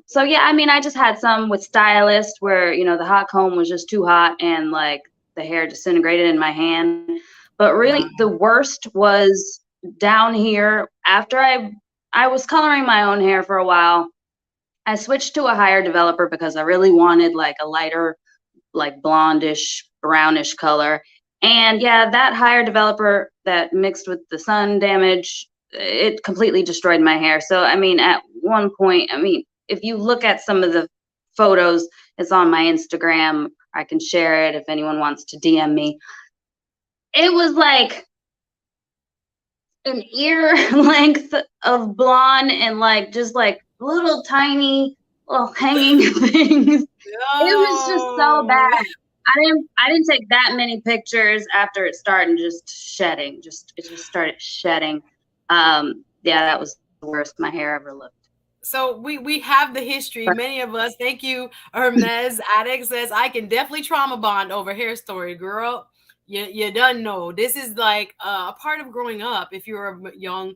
So yeah, I mean, I just had some with stylists where the hot comb was just too hot and like the hair disintegrated in my hand. But really, the worst was down here after I was coloring my own hair for a while. I switched to a higher developer because I really wanted like a lighter, like blondish, brownish color. And yeah, that higher developer that mixed with the sun damage, it completely destroyed my hair. So, I mean, at one point, I mean, if you look at some of the photos, it's on my Instagram. I can share it if anyone wants to DM me. It was like an ear length of blonde and like just like little tiny little hanging things. It was just so bad. I didn't take that many pictures after it started just shedding. It just started shedding. Yeah, that was the worst my hair ever looked. So we have the history. Many of us, thank you, Hermes Addict says, I can definitely trauma bond over hair story, girl. You done know. This is like a part of growing up. If you're a young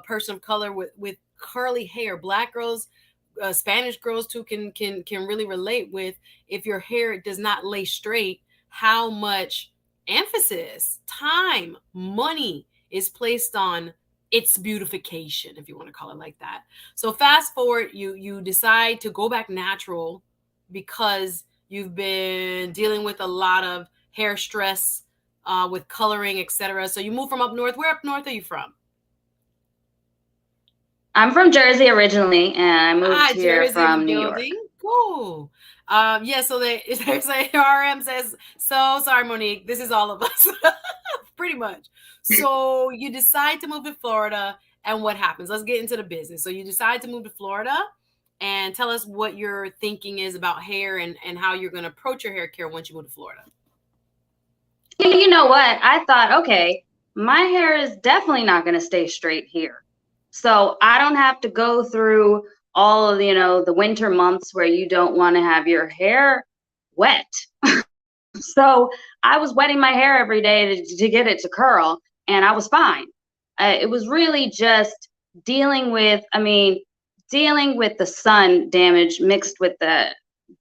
person of color with curly hair, Black girls, Spanish girls too can really relate with, if your hair does not lay straight, how much emphasis, time, money is placed on its beautification, if you want to call it like that. So fast forward, you decide to go back natural because you've been dealing with a lot of hair stress with coloring, etc. So you moved from up north. Where up north are you from? I'm from Jersey originally, and I moved here Jersey in the from New York. building. Cool. Yeah, so there's a RM says, so sorry, Monique. This is all of us. Pretty much. So you decide to move to Florida, and what happens? Let's get into the business. So you decide to move to Florida, and tell us what your thinking is about hair and how you're going to approach your hair care once you move to Florida. You know what? I thought, okay, my hair is definitely not going to stay straight here. So I don't have to go through all of, the winter months where you don't want to have your hair wet. So I was wetting my hair every day to get it to curl, and I was fine. It was really just dealing with the sun damage mixed with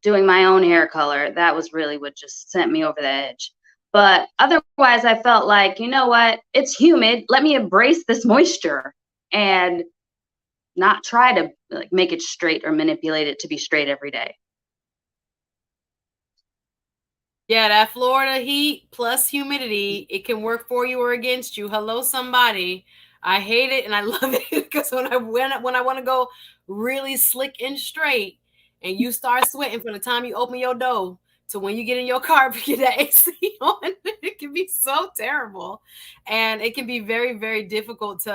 doing my own hair color. That was really what just sent me over the edge. But otherwise, I felt like, you know what? It's humid. Let me embrace this moisture and not try to make it straight or manipulate it to be straight every day. Yeah, that Florida heat plus humidity, it can work for you or against you. Hello, somebody. I hate it and I love it because when I want to go really slick and straight, and you start sweating from the time you open your door to when you get in your car to get that AC on, it can be so terrible, and it can be very, very difficult to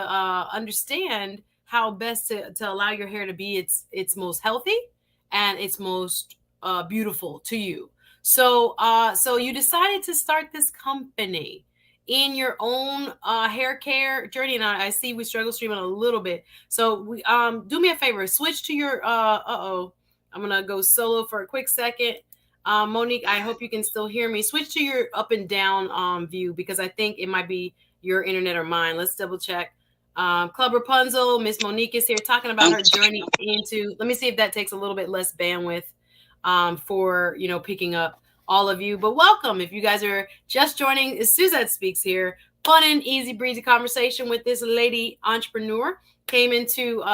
understand how best to allow your hair to be its most healthy and its most beautiful to you. So you decided to start this company in your own hair care journey, and I see we struggle streaming a little bit. So we do me a favor, switch to your I'm gonna go solo for a quick second. Monique, I hope you can still hear me. Switch to your up and down view because I think it might be your internet or mine. Let's double check. Club Rapunzel, Miss Monique is here talking about her journey into. Let me see if that takes a little bit less bandwidth for picking up all of you. But welcome if you guys are just joining. SuzetteSpeaks here. Fun and easy breezy conversation with this lady entrepreneur. Came into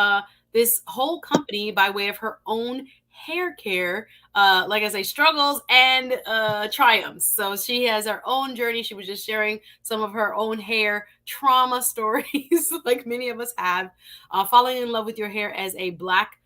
this whole company by way of her own hair care, like I say, struggles and triumphs. So she has her own journey. She was just sharing some of her own hair trauma stories, like many of us have. Falling in love with your hair as a Black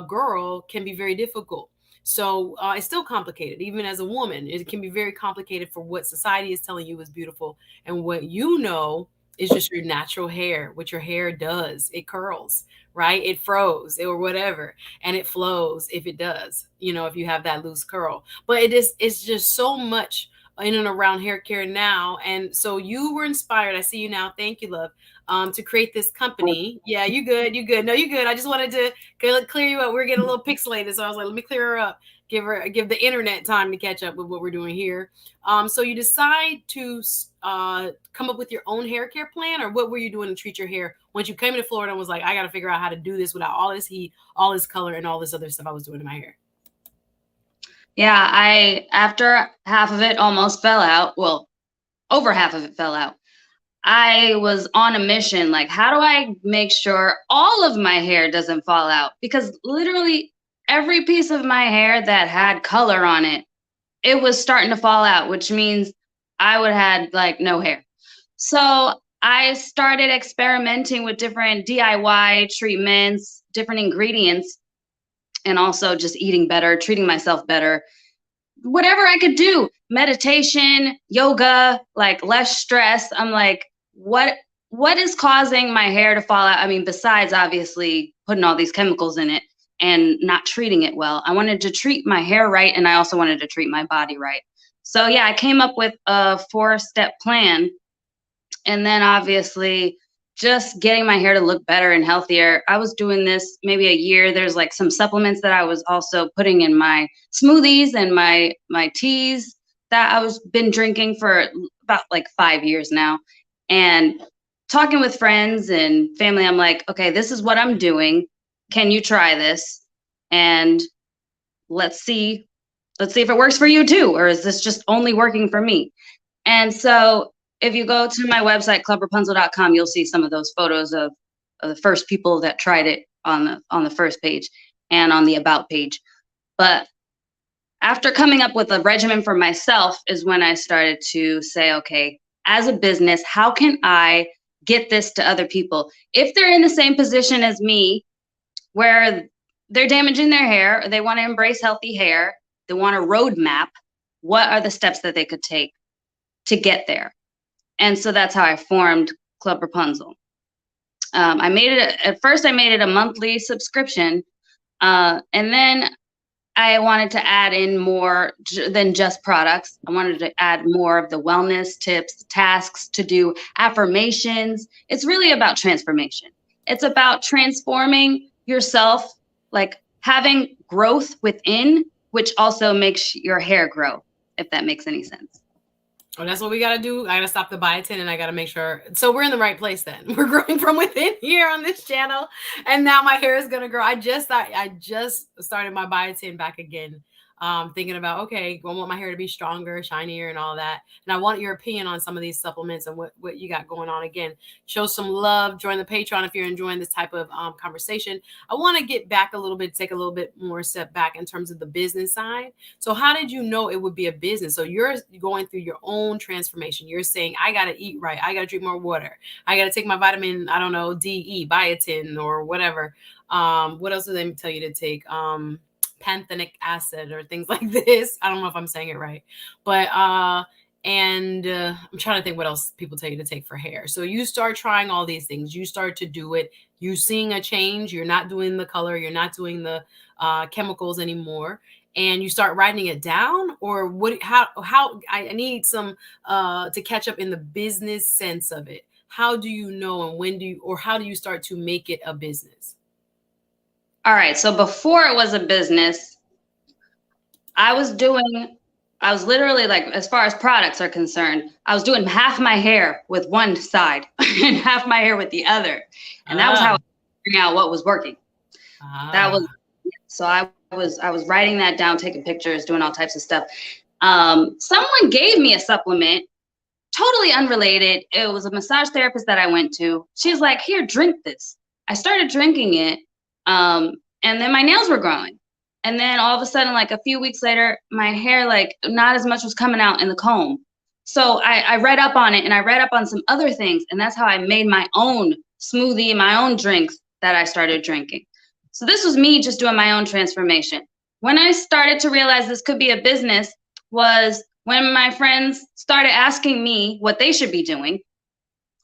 girl can be very difficult. So it's still complicated, even as a woman. It can be very complicated for what society is telling you is beautiful and what you know is just your natural hair, what your hair does. It curls, right? It froze or whatever, and it flows if it does, if you have that loose curl. But it's just so much in and around hair care now. And so you were inspired. I see you now. Thank you, love. To create this company. Yeah, you good. You good. No, you good. I just wanted to clear you up. We're getting a little pixelated. So I was like, let me clear her up. Give the internet time to catch up with what we're doing here. So you decide to come up with your own hair care plan, or what were you doing to treat your hair once you came to Florida and was like, I got to figure out how to do this without all this heat, all this color, and all this other stuff I was doing to my hair? Yeah, after half of it almost fell out, well, over half of it fell out, I was on a mission. Like, how do I make sure all of my hair doesn't fall out? Because literally every piece of my hair that had color on it, it was starting to fall out, which means I would have had no hair. So I started experimenting with different DIY treatments, different ingredients, and also just eating better, treating myself better. Whatever I could do, meditation, yoga, less stress. I'm like, what is causing my hair to fall out? I mean, besides obviously putting all these chemicals in it and not treating it well. I wanted to treat my hair right, and I also wanted to treat my body right. So yeah, I came up with a 4-step plan. And then obviously just getting my hair to look better and healthier. I was doing this maybe a year. There's some supplements that I was also putting in my smoothies and my teas that I was been drinking for about 5 years now. And talking with friends and family, I'm like, okay, this is what I'm doing. Can you try this? And let's see if it works for you too, or is this just only working for me? And so if you go to my website, clubrapunzel.com, you'll see some of those photos of the first people that tried it on the first page and on the about page. But after coming up with a regimen for myself is when I started to say, okay, as a business, how can I get this to other people? If they're in the same position as me, where they're damaging their hair, or they want to embrace healthy hair, they want a roadmap, what are the steps that they could take to get there? And so that's how I formed Club Rapunzel. I made it, at first I made it a monthly subscription, and then I wanted to add in more than just products. I wanted to add more of the wellness tips, tasks to do, affirmations. It's really about transformation. It's about transforming yourself, like having growth within, which also makes your hair grow, if that makes any sense. Oh, that's what we got to do. I got to stop the biotin and I got to make sure. So we're in the right place then. We're growing from within here on this channel. And now my hair is going to grow. I just started my biotin back again. Thinking about, okay, I want my hair to be stronger, shinier, and all that. And I want your opinion on some of these supplements and what you got going on. Again, show some love. Join the Patreon if you're enjoying this type of conversation. I want to get back a little bit, take a little bit more step back in terms of the business side. So how did you know it would be a business? So you're going through your own transformation. You're saying, I got to eat right. I got to drink more water. I got to take my vitamin, I don't know, D, biotin or whatever. What else do they tell you to take? Panthenic acid or things like this. I don't know if I'm saying it right, but I'm trying to think what else people tell you to take for hair. So you start trying all these things. You start to do it. You seeing a change. You're not doing the color. You're not doing the chemicals anymore. And you start writing it down, or what? How? I need some to catch up in the business sense of it. How do you know, and when do you, or how do you start to make it a business? All right. So before it was a business, I was literally, like, as far as products are concerned, I was doing half my hair with one side and half my hair with the other. And that was how I was figuring out what was working. So I was writing that down, taking pictures, doing all types of stuff. Someone gave me a supplement, totally unrelated. It was a massage therapist that I went to. She's like, here, drink this. I started drinking it. And then my nails were growing. And then all of a sudden, like a few weeks later, my hair, like, not as much was coming out in the comb. So I read up on it, and I read up on some other things. And that's how I made my own smoothie, my own drinks that I started drinking. So this was me just doing my own transformation. When I started to realize this could be a business was when my friends started asking me what they should be doing.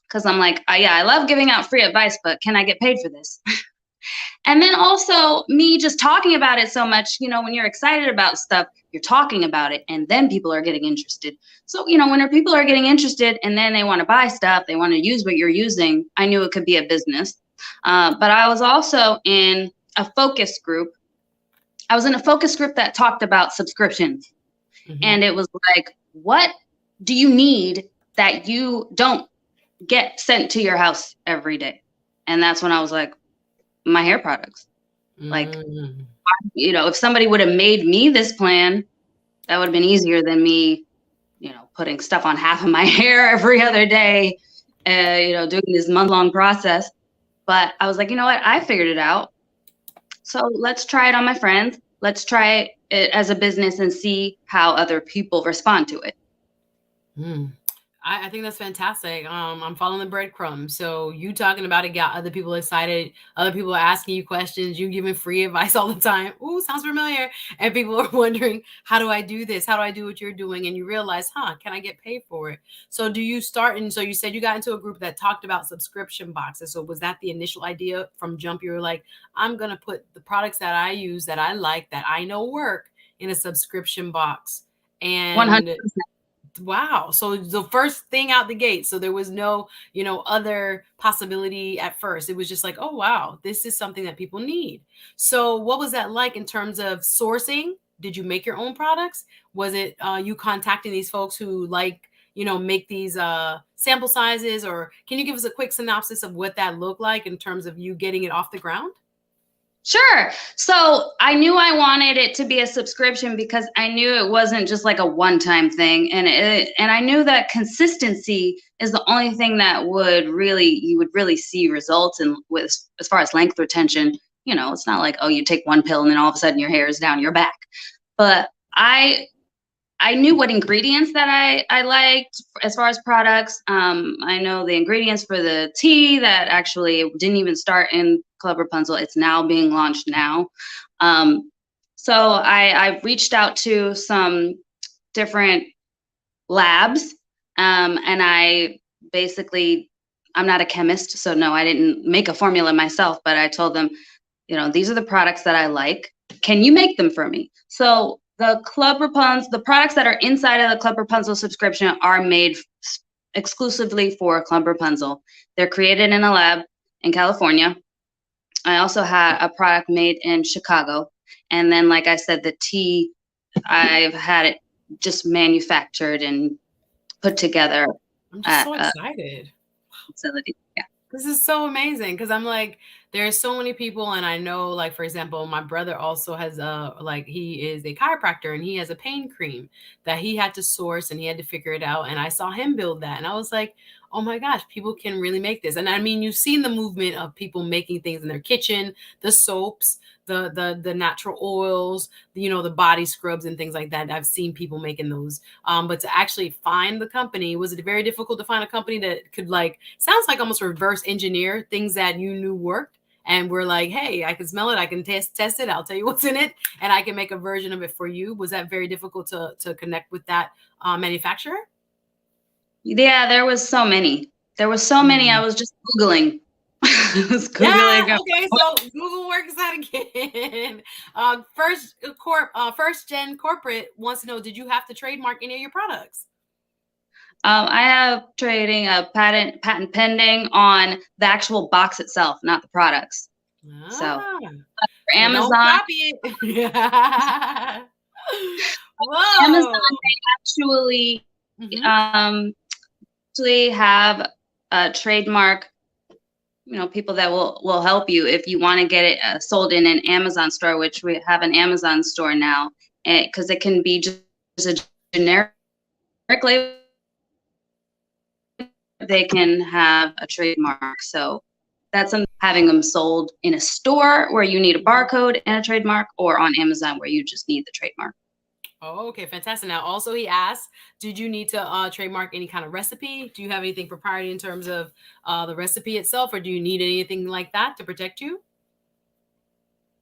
Because I'm like, yeah, I love giving out free advice, but can I get paid for this? And then also me just talking about it so much, when you're excited about stuff, you're talking about it, and then people are getting interested. So, when people are getting interested and then they want to buy stuff, they want to use what you're using, I knew it could be a business. But I was also in a focus group. I was in a focus group that talked about subscriptions. Mm-hmm. And it was like, what do you need that you don't get sent to your house every day? And that's when I was like, my hair products. Like, if somebody would have made me this plan, that would have been easier than me, putting stuff on half of my hair every other day, doing this month-long process. But I was like, you know what? I figured it out. So let's try it on my friends. Let's try it as a business and see how other people respond to it. I think that's fantastic. I'm following the breadcrumbs. So you talking about it got other people excited. Other people are asking you questions. You giving free advice all the time. Ooh, sounds familiar. And people are wondering, how do I do this? How do I do what you're doing? And you realize, can I get paid for it? So do you start? And so you said you got into a group that talked about subscription boxes. So was that the initial idea from jump? You were like, I'm going to put the products that I use, that I like, that I know work, in a subscription box. And 100%. Wow. So the first thing out the gate, so there was no, other possibility at first. It was just like, oh, wow, this is something that people need. So what was that like in terms of sourcing? Did you make your own products? Was it you contacting these folks who make these sample sizes? Or can you give us a quick synopsis of what that looked like in terms of you getting it off the ground? Sure. So I knew I wanted it to be a subscription because I knew it wasn't just like a one-time thing. And I knew that consistency is the only thing that you would really see results in with as far as length retention. It's not like, oh, you take one pill and then all of a sudden your hair is down your back. But I I knew what ingredients that I liked as far as products. I know the ingredients for the tea that actually didn't even start in Club Rapunzel. It's now being launched now. So I've reached out to some different labs, and I basically, I'm not a chemist, so no, I didn't make a formula myself, but I told them, these are the products that I like. Can you make them for me? So the Club Rapunzel, the products that are inside of the Club Rapunzel subscription are made exclusively for Club Rapunzel. They're created in a lab in California. I also had a product made in Chicago. And then, like I said, the tea, I've had it just manufactured and put together I'm just at so a excited. facility. Yeah. This is so amazing because I'm like, there's so many people, and I know, like, for example, my brother also has he is a chiropractor and he has a pain cream that he had to source and he had to figure it out. And I saw him build that, and I was like, oh my gosh, people can really make this. And I mean, you've seen the movement of people making things in their kitchen, the soaps, the natural oils, the body scrubs and things like that. I've seen people making those. But to actually find the company, was it very difficult to find a company that could, like, sounds like almost reverse engineer things that you knew worked? And we're like, hey, I can smell it, I can test it, I'll tell you what's in it, and I can make a version of it for you. Was that very difficult to connect with that manufacturer? Yeah, there was so many. There was so many. I was just Googling. I was Yeah. Googling. Okay. So Google works that again. First gen corporate wants to know: did you have to trademark any of your products? I have trading a patent pending on the actual box itself, not the products. So Ah, for so don't Amazon, copy it. Amazon Whoa. actually Mhm. um, actually have a trademark. People that will help you if you want to get it sold in an Amazon store, which we have an Amazon store now, because it can be just a generic label. They can have a trademark. So that's having them sold in a store where you need a barcode and a trademark, or on Amazon where you just need the trademark. Oh, okay, fantastic. Now, also, he asked, did you need to trademark any kind of recipe? Do you have anything proprietary in terms of the recipe itself, or do you need anything like that to protect you?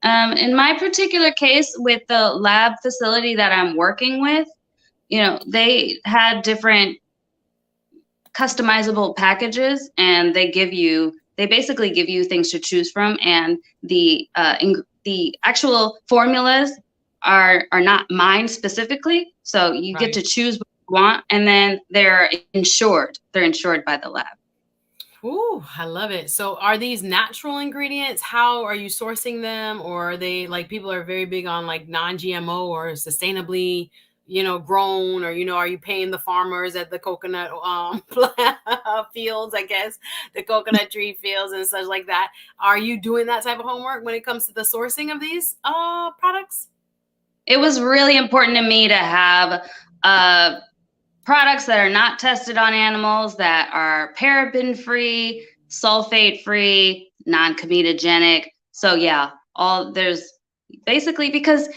In my particular case, with the lab facility that I'm working with, they had different customizable packages, and they basically give you things to choose from, and the actual formulas are not mine specifically, so you get Right. to choose what you want, and then they're insured by the lab. Ooh, I love it. So, are these natural ingredients? How are you sourcing them? Or are they, like, people are very big on like non-GMO or sustainably, grown? Or, are you paying the farmers at the coconut fields, I guess, the coconut tree fields and such like that? Are you doing that type of homework when it comes to the sourcing of these products? It was really important to me to have products that are not tested on animals, that are paraben free, sulfate free, non-comedogenic. So yeah, all there's basically, because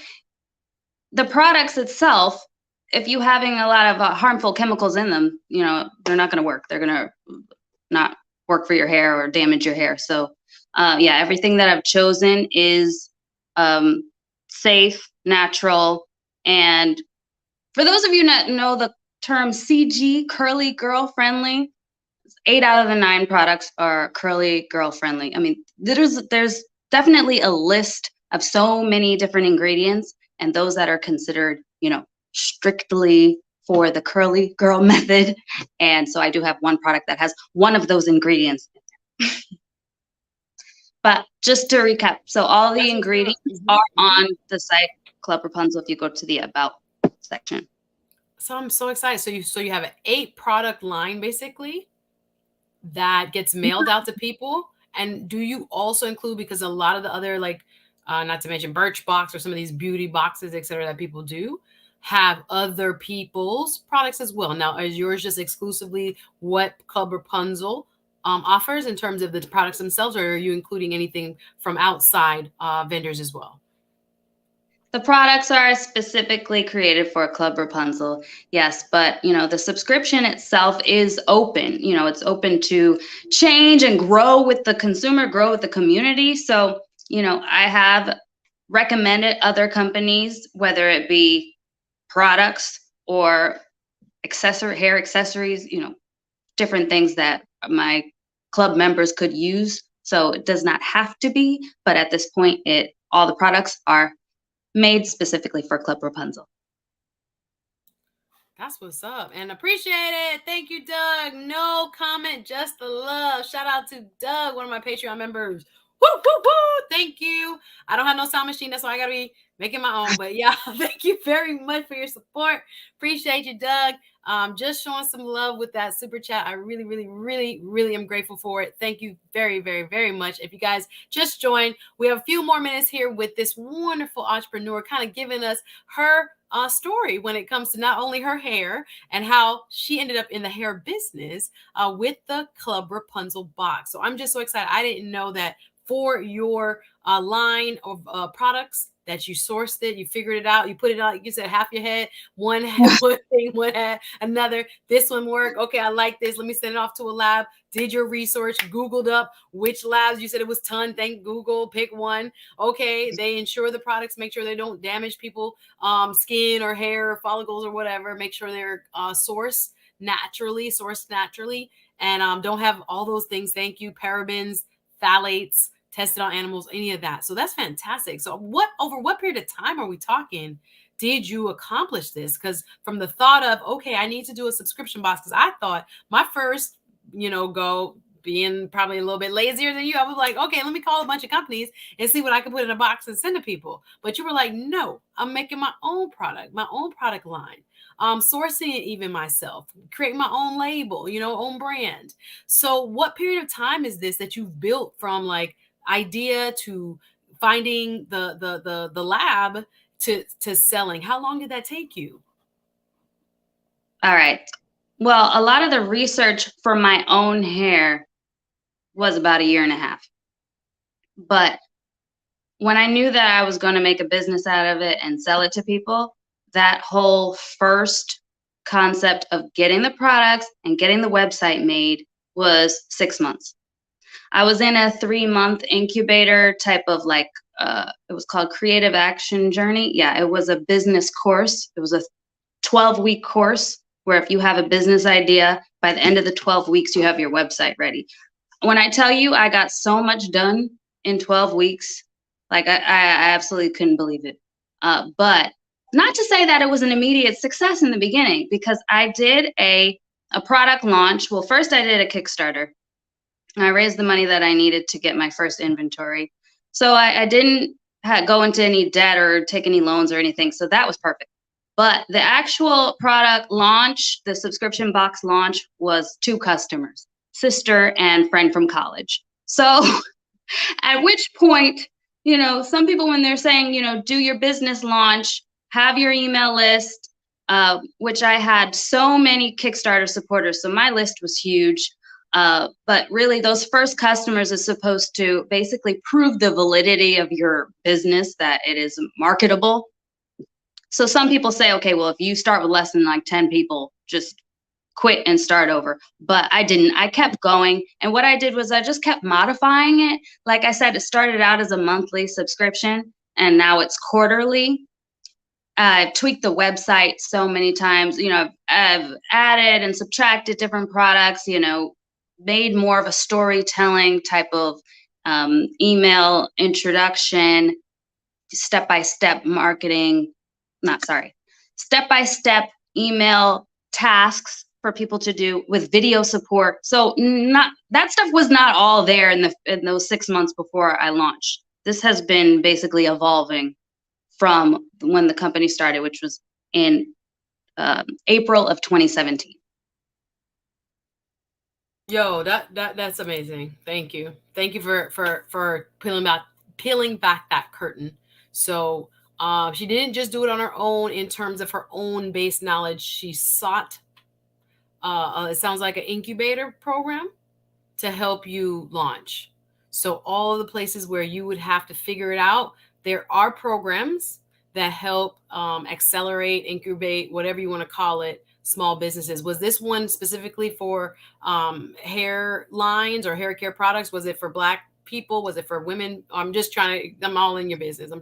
the products itself, if you having a lot of harmful chemicals in them, they're not going to work. They're going to not work for your hair or damage your hair. So yeah, everything that I've chosen is safe, natural, and for those of you that know the term CG, curly girl friendly, 8 out of the 9 products are curly girl friendly. I mean, there's definitely a list of so many different ingredients, and those that are considered, strictly for the curly girl method. And so I do have one product that has one of those ingredients. But just to recap, so all the That's what's up. ingredients are on the site Club Rapunzel if you go to the About section. So I'm so excited. So you have an 8 product line basically that gets mailed out to people? And do you also include, because a lot of the other, like, not to mention Birchbox or some of these beauty boxes, et cetera, that people do have other people's products as well. Now, is yours just exclusively what Club Rapunzel offers in terms of the products themselves, or are you including anything from outside vendors as well? The products are specifically created for Club Rapunzel, yes, but the subscription itself is open. It's open to change and grow with the consumer, grow with the community. So, I have recommended other companies, whether it be products or hair accessories, different things that my club members could use. So it does not have to be, but at this point, all the products are made specifically for Club Rapunzel. That's what's up, and appreciate it. Thank you, Doug. No comment, just the love. Shout out to Doug, one of my Patreon members. Woo, woo, woo. Thank you. I don't have no sound machine, that's why I gotta be making my own. But yeah, thank you very much for your support. Appreciate you, Doug. Just showing some love with that super chat. I really, really, really, really am grateful for it. Thank you very, very, very much. If you guys just joined, we have a few more minutes here with this wonderful entrepreneur kind of giving us her story when it comes to not only her hair and how she ended up in the hair business with the Club Rapunzel box. So I'm just so excited. I didn't know that for your line of products that you sourced it, you figured it out, you put it out, like you said, half your head, one thing, one had another. This one worked. Okay, I like this. Let me send it off to a lab. Did your research, Googled up which labs. You said it was ton. Thank Google. Pick one. Okay, they insure the products, make sure they don't damage people, skin or hair or follicles or whatever. Make sure they're sourced naturally, and don't have all those things. Thank you, parabens, phthalates, tested on animals, any of that. So that's fantastic. So over what period of time are we talking? Did you accomplish this? Because from the thought of, okay, I need to do a subscription box, because I thought my first, go being probably a little bit lazier than you, I was like, okay, let me call a bunch of companies and see what I can put in a box and send to people. But you were like, no, I'm making my own product line. Sourcing it even myself, create my own label, own brand. So what period of time is this that you've built from like idea to finding the lab to selling? How long did that take you? All right. Well, a lot of the research for my own hair was about a year and a half. But when I knew that I was going to make a business out of it and sell it to people, that whole first concept of getting the products and getting the website made was 6 months. I was in a 3-month incubator type of it was called Creative Action Journey. Yeah, it was a business course. It was a 12-week course where if you have a business idea, by the end of the 12 weeks, you have your website ready. When I tell you I got so much done in 12 weeks, like I absolutely couldn't believe it. But not to say that it was an immediate success in the beginning, because I did a product launch. Well, first I did a Kickstarter. I raised the money that I needed to get my first inventory. So I didn't go into any debt or take any loans or anything. So that was perfect. But the actual product launch, the subscription box launch, was 2 customers, sister and friend from college. So at which point, some people, when they're saying, do your business launch, have your email list, which I had so many Kickstarter supporters. So my list was huge. But really, those first customers is supposed to basically prove the validity of your business, that it is marketable. So some people say, okay, well, if you start with less than like 10 people, just quit and start over. But I didn't. I kept going. And what I did was I just kept modifying it. Like I said, it started out as a monthly subscription, and now it's quarterly. I've tweaked the website so many times. I've added and subtracted different products, made more of a storytelling type of email introduction, step-by-step marketing, step-by-step email tasks for people to do with video support. So that stuff was not all there in those 6 months before I launched. This has been basically evolving from when the company started, which was in April of 2017. Yo, that's amazing. Thank you for peeling back that curtain. So she didn't just do it on her own in terms of her own base knowledge. She sought it sounds like an incubator program to help you launch. So all of the places where you would have to figure it out, there are programs that help accelerate, incubate, whatever you want to call it, small businesses. Was this one specifically for hair lines or hair care products? Was it for Black people? Was it for women? I'm just trying to, I'm all in your business. I'm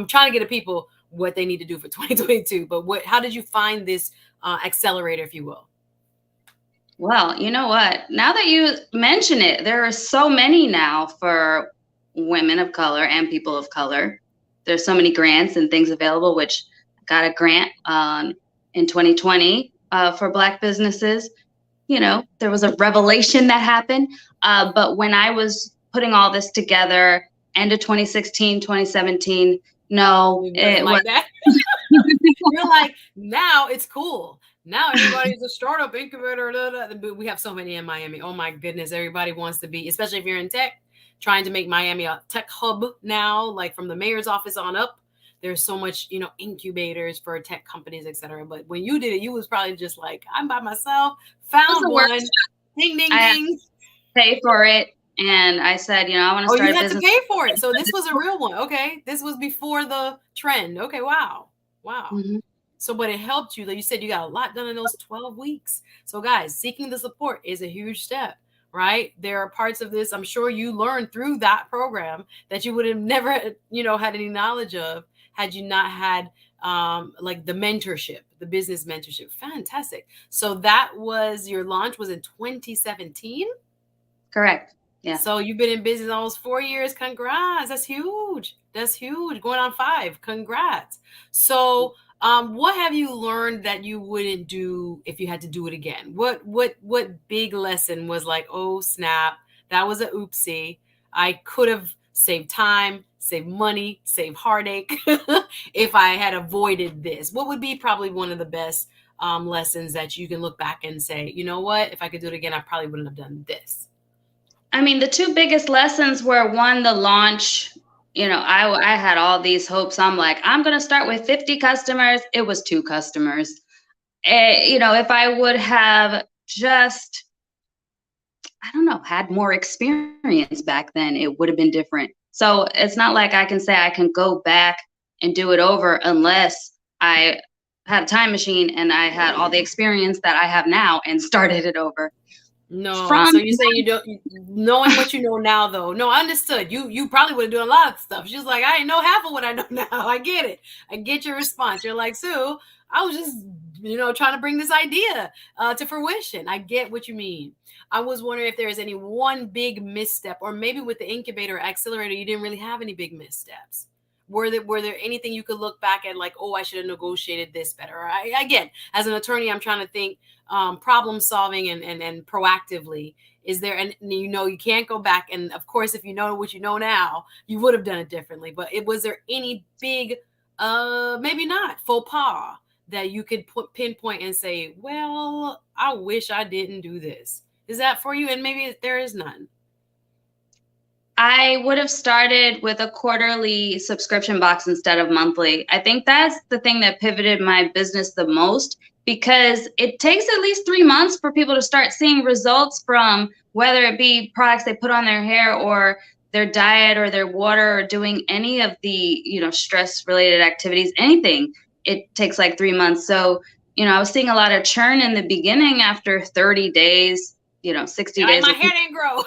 trying to get to people what they need to do for 2022. But how did you find this accelerator, if you will? Well, you know what? Now that you mention it, there are so many now for women of color and people of color. There's so many grants and things available, which I got a grant in 2020 for Black businesses. You know, there was a revelation that happened. But when I was putting all this together, end of 2016, 2017, no, it was like that. You're like, now it's cool. Now everybody's a startup incubator. But we have so many in Miami. Oh my goodness, everybody wants to be, especially if you're in tech, trying to make Miami a tech hub now, like from the mayor's office on up. There's so much, incubators for tech companies, etc. But when you did it, you was probably just like, I'm by myself, found one, ding, ding, ding. Pay for it. And I said, I want to start a business. You had to pay for it. So this was a real one. Okay. This was before the trend. Okay. Wow. Mm-hmm. So, but it helped you. Like you said, you got a lot done in those 12 weeks. So guys, seeking the support is a huge step, right? There are parts of this, I'm sure you learned through that program that you would have never, had any knowledge of had you not had like the mentorship, the business mentorship. Fantastic. So that was your launch was in 2017? Correct. Yeah. So you've been in business almost 4 years. Congrats. That's huge. That's huge. Going on 5. Congrats. So what have you learned that you wouldn't do if you had to do it again? What big lesson was like, oh, snap, that was a oopsie. I could have saved time, saved money, saved heartache if I had avoided this. What would be probably one of the best lessons that you can look back and say, you know what, if I could do it again, I probably wouldn't have done this? I mean, the 2 biggest lessons were, one, the launch. I had all these hopes. I'm like, I'm going to start with 50 customers. It was 2 customers. If I would have just, I don't know, had more experience back then, it would have been different. So it's not like I can say I can go back and do it over unless I had a time machine and I had all the experience that I have now and started it over. No, so you say you don't, knowing what you know now, though. No, I understood. You probably would have done a lot of stuff. She's like, I didn't know half of what I know now. I get it. I get your response. You're like, Sue, I was just, trying to bring this idea to fruition. I get what you mean. I was wondering if there is any one big misstep, or maybe with the incubator accelerator, you didn't really have any big missteps. Were there anything you could look back at like, oh, I should have negotiated this better? Again, as an attorney, I'm trying to think problem solving and proactively. Is there, and you can't go back. And of course, if you know what you know now, you would have done it differently. But was there any big, maybe not faux pas that you could pinpoint and say, well, I wish I didn't do this? Is that for you? And maybe there is none. I would have started with a quarterly subscription box instead of monthly. I think that's the thing that pivoted my business the most, because it takes at least 3 months for people to start seeing results from whether it be products they put on their hair or their diet or their water or doing any of the, stress related activities, anything. It takes like 3 months. So, I was seeing a lot of churn in the beginning after 30 days, 60 days. My hair didn't grow.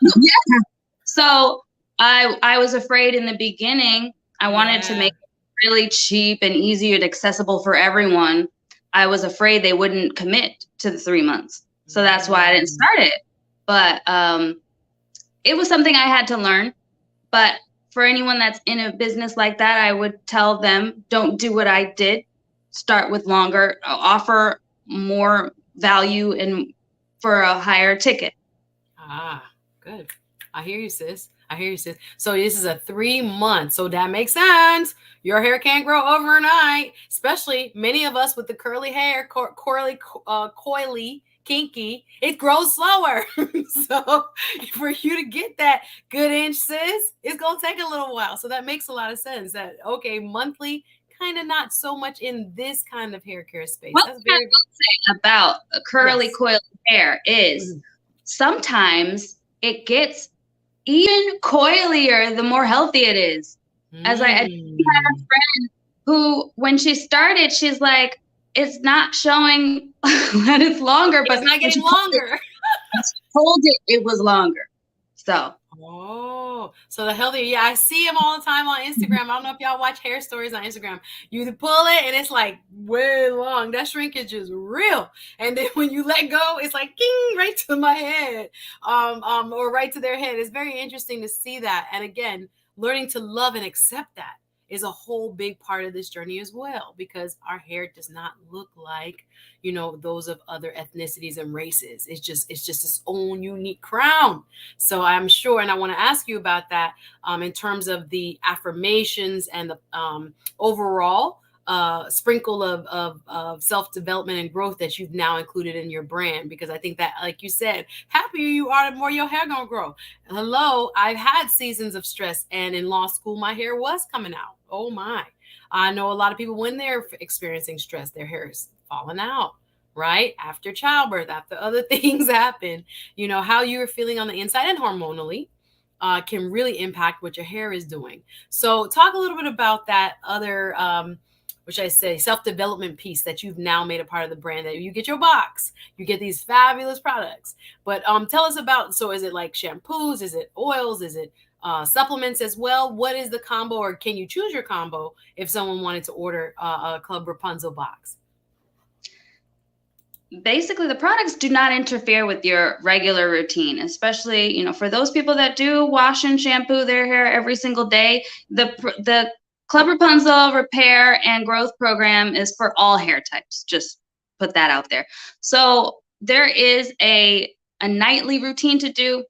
Yeah. So I was afraid in the beginning. I wanted to make it really cheap and easy and accessible for everyone. I was afraid they wouldn't commit to the 3 months. So that's why I didn't start it. But it was something I had to learn. But for anyone that's in a business like that, I would tell them, don't do what I did. Start with longer, offer more value and for a higher ticket. Good. I hear you, sis. So this is a 3 month. So that makes sense. Your hair can't grow overnight, especially many of us with the curly hair, coily, kinky. It grows slower. So for you to get that good inch, sis, it's going to take a little while. So that makes a lot of sense that, okay, monthly, kind of not so much in this kind of hair care space. What I will say about curly, coily hair is sometimes it gets even coilier the more healthy it is. As I had a friend who, when she started, she's like, it's not showing that it's longer, but It's not when getting longer. told it was longer. So. Oh, so the healthier. Yeah, I see them all the time on Instagram. I don't know if y'all watch hair stories on Instagram. You pull it and it's like way long. That shrinkage is real. And then when you let go, it's like ding, right to my head, or right to their head. It's very interesting to see that. And again, learning to love and accept that is a whole big part of this journey as well, because our hair does not look like, those of other ethnicities and races. It's just its own unique crown. So I'm sure, and I want to ask you about that, in terms of the affirmations and the overall sprinkle of self-development and growth that you've now included in your brand, because I think that, like you said, happier you are, the more your hair gonna grow. Hello, I've had seasons of stress, and in law school my hair was coming out. Oh my. I know a lot of people, when they're experiencing stress, their hair is falling out, right? After childbirth, after other things happen, how you're feeling on the inside and hormonally can really impact what your hair is doing. So talk a little bit about that other, which I say, self-development piece that you've now made a part of the brand. That you get your box, you get these fabulous products. But tell us about, so is it like shampoos? Is it oils? Is it supplements as well? What is the combo, or can you choose your combo if someone wanted to order a Club Rapunzel box? Basically, the products do not interfere with your regular routine, especially, for those people that do wash and shampoo their hair every single day. The Club Rapunzel Repair and Growth Program is for all hair types. Just put that out there. So there is a nightly routine to do,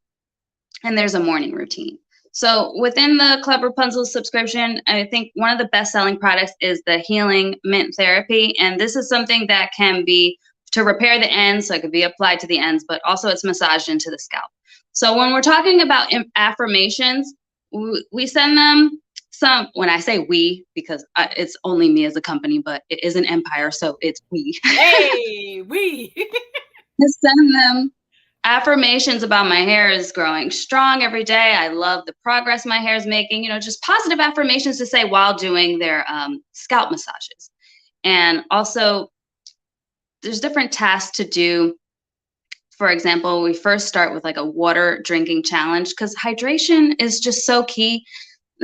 and there's a morning routine. So within the Club Rapunzel subscription, I think one of the best-selling products is the Healing Mint Therapy, and this is something that can be to repair the ends, so it could be applied to the ends, but also it's massaged into the scalp. So when we're talking about affirmations, we send them some, when I say we, because it's only me as a company, but it is an empire, so it's we. Hey, we. Send them affirmations about my hair is growing strong every day. I love the progress my hair is making, just positive affirmations to say while doing their scalp massages. And also, there's different tasks to do. For example, we first start with like a water drinking challenge, because hydration is just so key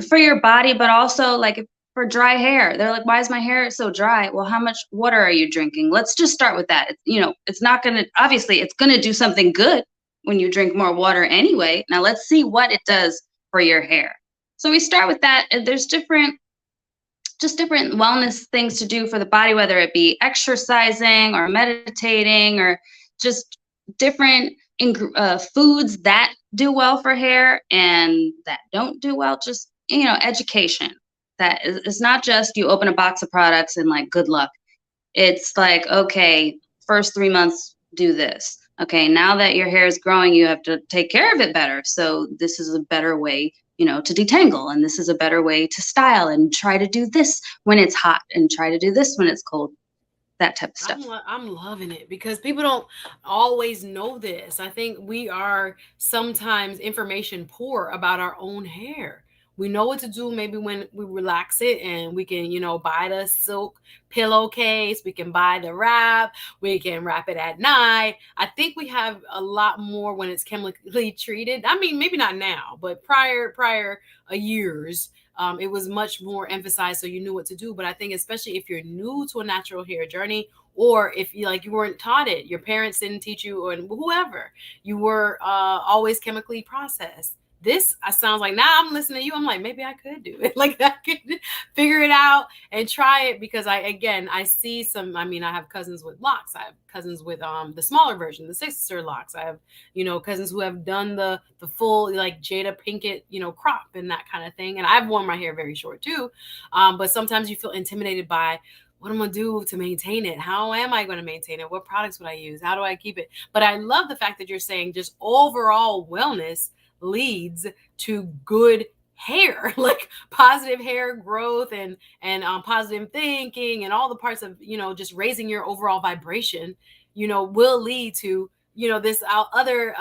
for your body, but also like for dry hair. They're like, why is my hair so dry? Well, how much water are you drinking? Let's just start with that. It's not going to, obviously, it's going to do something good when you drink more water anyway. Now let's see what it does for your hair. So we start with that. And there's different wellness things to do for the body, whether it be exercising or meditating or just different foods that do well for hair and that don't do well. Just, education. That is, it's not just you open a box of products and like, good luck. It's like, okay, first 3 months, do this. Okay, now that your hair is growing, you have to take care of it better. So this is a better way, to detangle, and this is a better way to style, and try to do this when it's hot and try to do this when it's cold. That type of stuff. I'm loving it, because people don't always know this. I think we are sometimes information poor about our own hair. We know what to do maybe when we relax it, and we can, buy the silk pillowcase, we can buy the wrap, we can wrap it at night. I think we have a lot more when it's chemically treated. I mean, maybe not now, but prior years, it was much more emphasized, so you knew what to do. But I think especially if you're new to a natural hair journey, or if you weren't taught it, your parents didn't teach you, or whoever, you were always chemically processed. This sounds like, now I'm listening to you, I'm like, maybe I could do it. Like, I could figure it out and try it, because I see some, I have cousins with locks. I have cousins with the smaller version, the sister locks. I have, cousins who have done the full like Jada Pinkett, crop and that kind of thing. And I've worn my hair very short too. But sometimes you feel intimidated by, what am I going to do to maintain it? How am I going to maintain it? What products would I use? How do I keep it? But I love the fact that you're saying just overall wellness leads to good hair, like positive hair growth and positive thinking, and all the parts of, just raising your overall vibration, will lead to, this other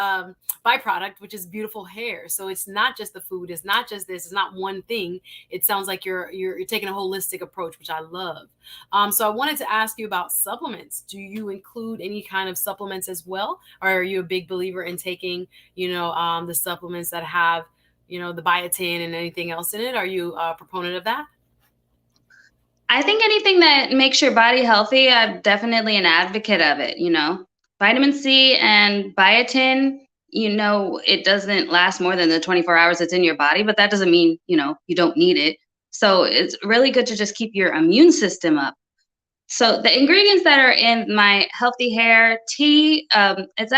byproduct, which is beautiful hair. So it's not just the food, it's not just this, it's not one thing. It sounds like you're taking a holistic approach, which I love. So I wanted to ask you about supplements. Do you include any kind of supplements as well, or are you a big believer in taking the supplements that have the biotin and anything else in it? Are you a proponent of that? I think anything that makes your body healthy, I'm definitely an advocate of it. Vitamin C and biotin, it doesn't last more than the 24 hours it's in your body, but that doesn't mean, you don't need it. So it's really good to just keep your immune system up. So the ingredients that are in my healthy hair tea, it's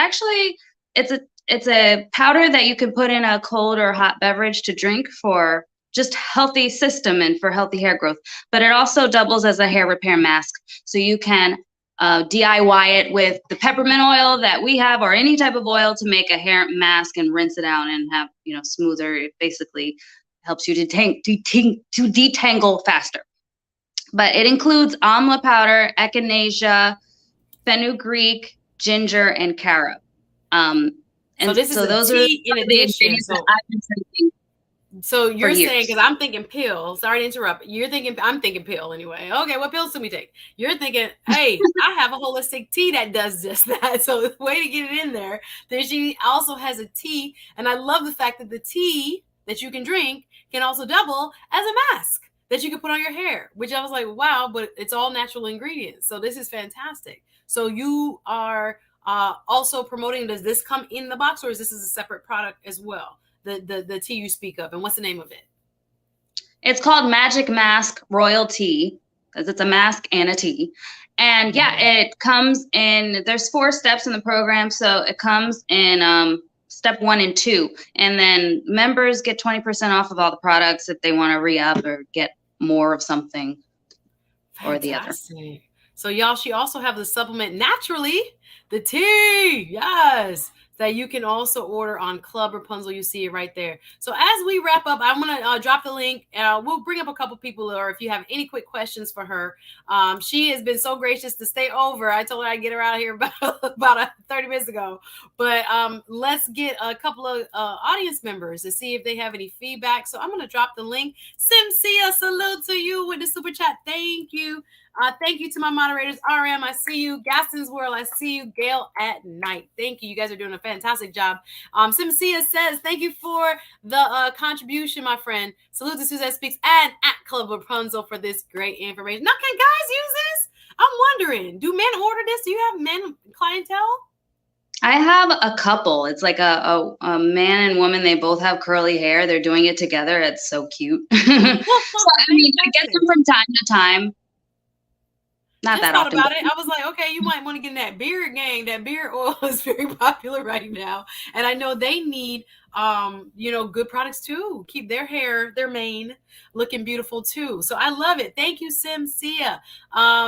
a powder that you can put in a cold or hot beverage to drink for just healthy system and for healthy hair growth. But it also doubles as a hair repair mask. So you can DIY it with the peppermint oil that we have, or any type of oil, to make a hair mask and rinse it out and have smoother. It basically helps you to detangle faster. But it includes amla powder, echinacea, fenugreek, ginger, and carob. And so this is those tea in addition. I've been drinking. So you're saying, because I'm thinking pill. Sorry to interrupt. I'm thinking pill anyway. Okay, what pills do we take? You're thinking, hey, I have a holistic tea that does just that. So the way to get it in there, she also has a tea. And I love the fact that the tea that you can drink can also double as a mask that you can put on your hair, which I was like, wow, but it's all natural ingredients. So this is fantastic. So you are also promoting, does this come in the box, or is this a separate product as well? The tea you speak of, and what's the name of it? It's called Magic Mask Royal Tea, because it's a mask and a tea. And it comes in, there's 4 steps in the program. So it comes in step 1 and 2. And then members get 20% off of all the products if they want to re-up or get more of something or the other. So y'all, she also have the supplement Naturally, the tea. Yes. That you can also order on Club Rapunzel. You see it right there. So as we wrap up, I'm going to drop the link. We'll bring up a couple people, or if you have any quick questions for her. She has been so gracious to stay over. I told her I'd get her out here about 30 minutes ago. But let's get a couple of audience members to see if they have any feedback. So I'm going to drop the link. Simsia, salute to you with the super chat. Thank you. Thank you to my moderators. RM, I see you. Gaston's World, I see you. Gail at Night. Thank you. You guys are doing a fantastic job. Simcia says, thank you for the contribution, my friend. Salute to SuzetteSpeaks and at Club Rapunzel for this great information. Now, can guys use this? I'm wondering, do men order this? Do you have men clientele? I have a couple. It's like a man and woman. They both have curly hair. They're doing it together. It's so cute. So, I get them from time to time. Not that often. About it. I was like, okay, you might want to get in that beard gang. That beard oil is very popular right now. And I know they need, good products too. Keep their hair, their mane looking beautiful too. So I love it. Thank you, Simcia.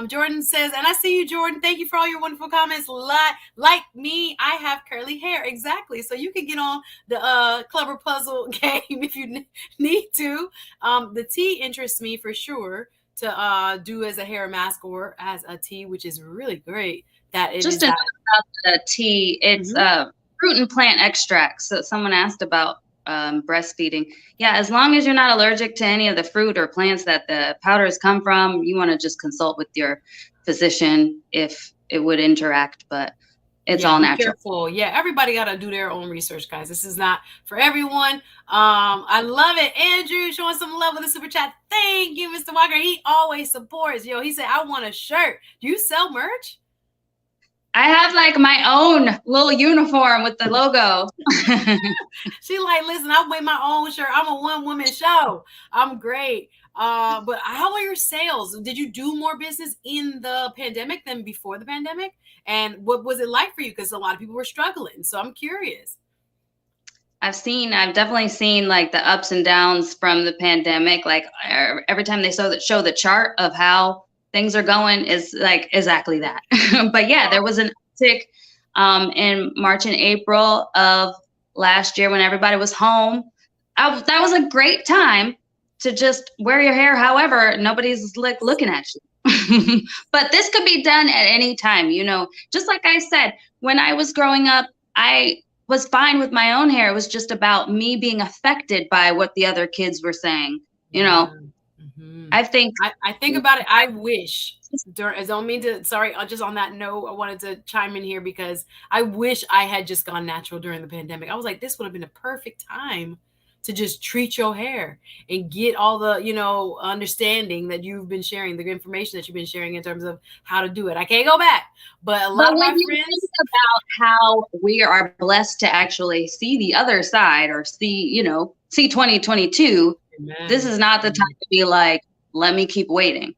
Jordan says, and I see you, Jordan. Thank you for all your wonderful comments. Like me, I have curly hair. Exactly. So you can get on the Clever Puzzle game if you need to. The tea interests me for sure to do as a hair mask or as a tea, which is really great. That it just is about the tea. It's fruit and plant extracts. So someone asked about breastfeeding. Yeah, as long as you're not allergic to any of the fruit or plants that the powders come from, you want to just consult with your physician if it would interact. But it's all natural. Careful. Yeah, everybody got to do their own research, guys. This is not for everyone. I love it. Andrew showing some love with the super chat. Thank you, Mr. Walker. He always supports. He said, I want a shirt. Do you sell merch? I have like my own little uniform with the logo. She like, listen, I'll wear my own shirt. I'm a one-woman show. I'm great. But how are your sales? Did you do more business in the pandemic than before the pandemic? And what was it like for you? Because a lot of people were struggling. So I'm curious. I've definitely seen like the ups and downs from the pandemic. Like every time they show the chart of how things are going is like exactly that. But yeah, there was an uptick in March and April of last year when everybody was home. That was a great time to just wear your hair however nobody's like looking at you. But this could be done at any time, just like I said, when I was growing up, I was fine with my own hair. It was just about me being affected by what the other kids were saying. Mm-hmm. I think I think about it. I wish, I don't mean to, sorry, just on that note, I wanted to chime in here because I wish I had just gone natural during the pandemic. I was like, this would have been a perfect time to just treat your hair and get all the, understanding that you've been sharing, the information that you've been sharing in terms of how to do it. I can't go back, but a lot of my friends. Think about how we are blessed to actually see the other side or see 2022. Amen. This is not the time to be like, let me keep waiting.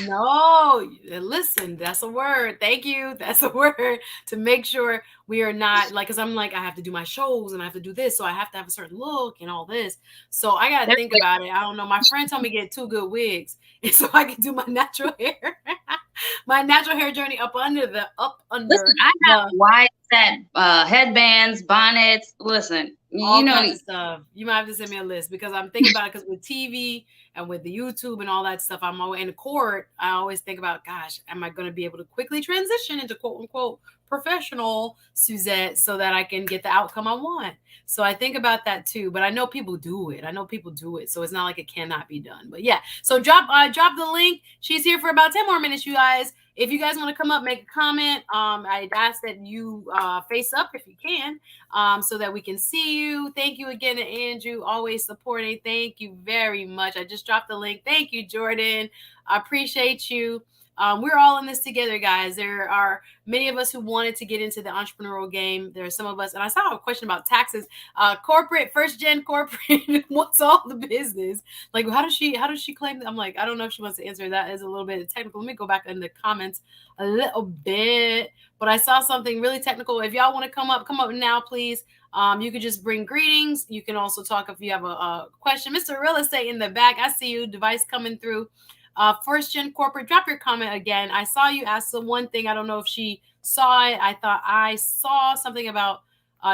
No, listen, that's a word. Thank you. That's a word to make sure we are not like, because I'm like, I have to do my shows and I have to do this. So I have to have a certain look and all this. So I got to think about it. I don't know. My friend told me to get 2 good wigs. And so I can do my natural hair, my natural hair journey up under. Listen, I have wide set headbands, bonnets. Listen, all kinds of stuff. You might have to send me a list because I'm thinking about it because with TV and with the YouTube and all that stuff, I'm always in the court. I always think about, gosh, am I going to be able to quickly transition into quote unquote professional Suzette so that I can get the outcome I want? So I think about that too, but I know people do it. So it's not like it cannot be done, but yeah. So drop the link. She's here for about 10 more minutes, you guys. If you guys want to come up, make a comment. I'd ask that you face up if you can, so that we can see you. Thank you again to Andrew, always supporting. Thank you very much. I just dropped the link. Thank you, Jordan. I appreciate you. We're all in this together, guys. There are many of us who wanted to get into the entrepreneurial game. There are some of us, and I saw a question about taxes. Corporate, first gen corporate, what's all the business? Like, how does she claim that? I'm like, I don't know if she wants to answer that. Is a little bit technical. Let me go back in the comments a little bit. But I saw something really technical. If y'all want to come up now, please. You could just bring greetings. You can also talk if you have a question. Mr. Real Estate in the back. I see you. Device coming through. First gen corporate, drop your comment again. I saw you ask the one thing. I don't know if she saw it. I thought I saw something about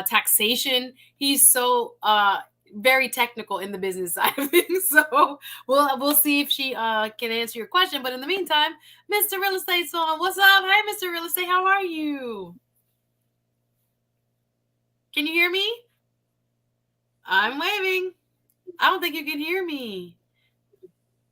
taxation. He's so very technical in the business side of things. So we'll see if she can answer your question. But in the meantime, Mr. Real Estate's on. What's up? Hi, Mr. Real Estate. How are you? Can you hear me? I'm waving. I don't think you can hear me.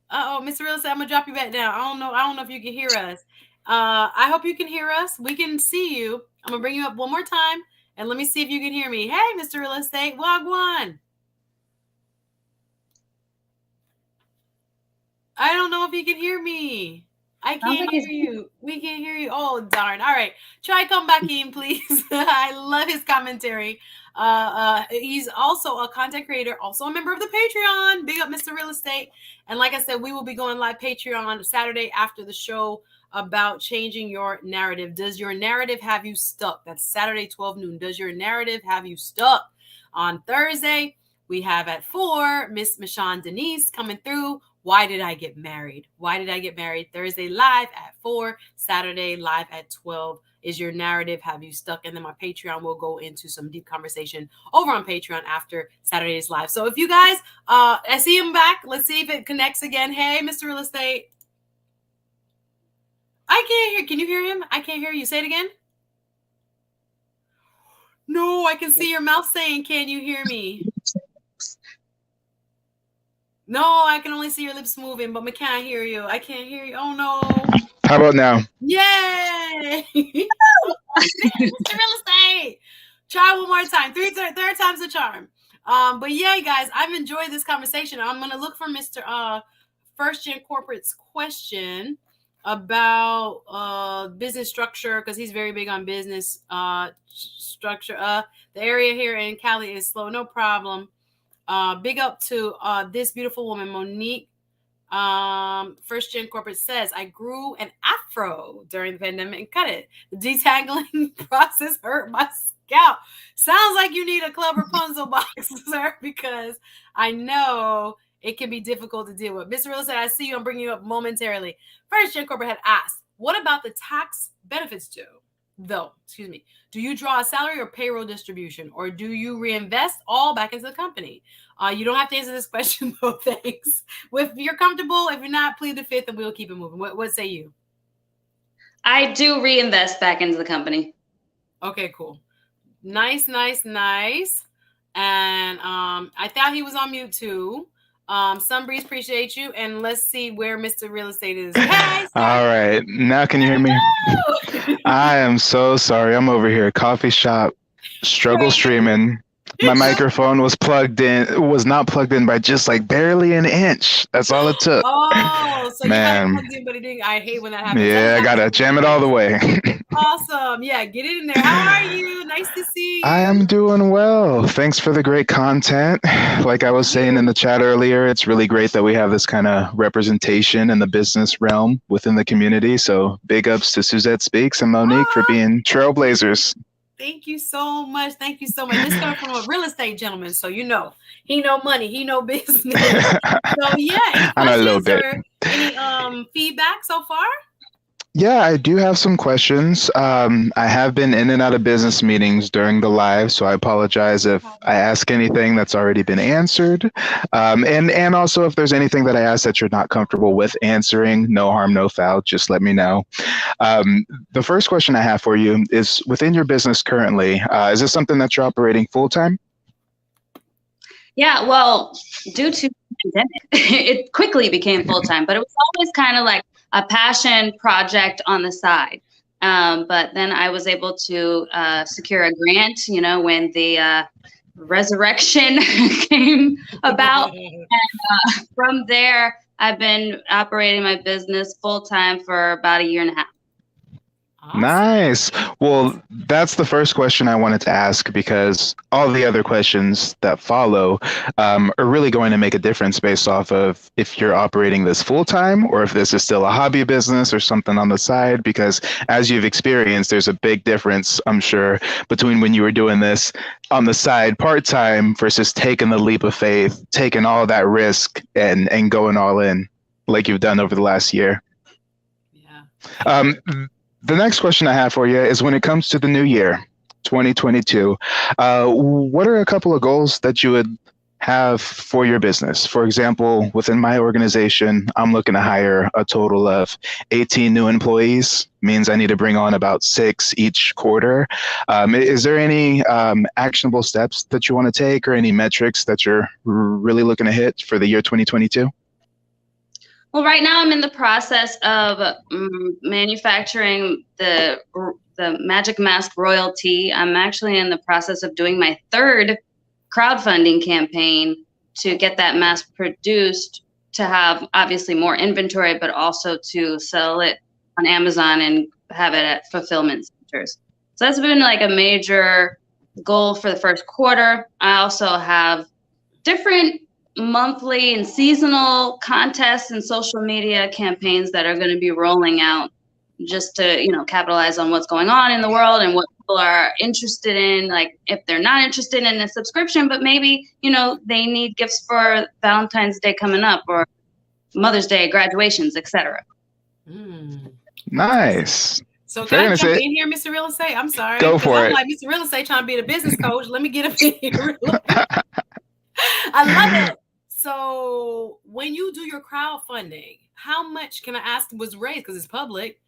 Mr. Real Estate, I'm gonna drop you back down. I don't know if you can hear us. I hope you can hear us. We can see you. I'm gonna bring you up one more time and let me see if you can hear me. Hey, Mr. Real Estate, Wagwan. I don't know if you can hear me. I can't hear you. We can't hear you. Oh, darn. All right. Try come back in, please. I love his commentary. He's also a content creator, also a member of the Patreon. Big up, Mr. Real Estate. And like I said, we will be going live Patreon on Saturday after the show about changing your narrative. Does your narrative have you stuck? That's Saturday, 12 noon. Does your narrative have you stuck? On Thursday, we have at 4, Miss Michonne Denise coming through. Why did I get married? Thursday live at 4, Saturday live at 12. Is your narrative have you stuck? And then my Patreon will go into some deep conversation over on Patreon after Saturday's live. So if you guys, I see him back. Let's see if it connects again. Hey, Mr. Real Estate. I can't hear. Can you hear him? I can't hear you. Say it again. No, I can see your mouth saying, can you hear me? No, I can only see your lips moving, but I can't hear you. I can't hear you. Oh, no. How about now? Yay! Mr. Real Estate. Try one more time. Third time's the charm. But yeah, guys, I've enjoyed this conversation. I'm going to look for Mr. First Gen Corporate's question about business structure, because he's very big on business structure. The area here in Cali is slow. No problem. Big up to this beautiful woman, Monique. First Gen Corporate says, I grew an afro during the pandemic and cut it. The detangling process hurt my scalp. Sounds like you need a Club Rapunzel box, sir, because I know it can be difficult to deal with. Mr. Real Estate, I see you. I'm bringing you up momentarily. First Gen Corporate had asked, what about the tax benefits due? do you draw a salary or payroll distribution, or do you reinvest all back into the company? You don't have to answer this question, though. Thanks. If you're comfortable, if you're not, plead the fifth, and we'll keep it moving. What say you? I do reinvest back into the company. Okay, cool. Nice. And I thought he was on mute too. Sunbreeze, appreciate you. And let's see where Mr. Real Estate is. Hey, all right. Now can you hear me? I am so sorry. I'm over here, coffee shop, struggle streaming. My microphone was not plugged in by just like barely an inch. That's all it took. Oh, so man. You got it plugged in, but it didn't. I hate when that happens. Yeah, I gotta jam it all the way. Awesome. Yeah, get it in there. How are you? Nice to see you. I am doing well. Thanks for the great content. Like I was saying in the chat earlier, it's really great that we have this kind of representation in the business realm within the community. So big ups to SuzetteSpeaks and Monique for being trailblazers. Thank you so much. This comes from a real estate gentleman, so he know money, he know business. So yeah, any questions or any feedback so far? Yeah, I do have some questions. I have been in and out of business meetings during the live, so I apologize if I ask anything that's already been answered. And also if there's anything that I ask that you're not comfortable with answering, no harm, no foul, just let me know. The first question I have for you is, within your business currently, is this something that you're operating full-time? Yeah, well, due to the pandemic, it quickly became full-time, but it was always kind of like a passion project on the side. But then I was able to secure a grant, when the resurrection came about. And from there, I've been operating my business full-time for about a year and a half. Awesome. Nice. Well, that's the first question I wanted to ask, because all the other questions that follow are really going to make a difference based off of if you're operating this full time or if this is still a hobby business or something on the side. Because as you've experienced, there's a big difference, I'm sure, between when you were doing this on the side part time versus taking the leap of faith, taking all that risk and going all in like you've done over the last year. Yeah. The next question I have for you is, when it comes to the new year, 2022, what are a couple of goals that you would have for your business? For example, within my organization, I'm looking to hire a total of 18 new employees. Means I need to bring on about 6 each quarter. Is there any actionable steps that you want to take, or any metrics that you're really looking to hit for the year 2022? Well, right now I'm in the process of manufacturing the Magic Mask Royalty. I'm actually in the process of doing my 3rd crowdfunding campaign to get that mask produced, to have obviously more inventory, but also to sell it on Amazon and have it at fulfillment centers. So that's been like a major goal for the first quarter. I also have different monthly and seasonal contests and social media campaigns that are going to be rolling out, just to capitalize on what's going on in the world and what people are interested in. Like, if they're not interested in a subscription, but maybe they need gifts for Valentine's Day coming up, or Mother's Day, graduations, etc. Nice. So can I jump in here, Mr. Real Estate? I'm sorry. Go for it. I'm like, Mr. Real Estate trying to be the business coach. Let me get up in here. I love it. So when you do your crowdfunding, how much, can I ask, was raised, because it's public,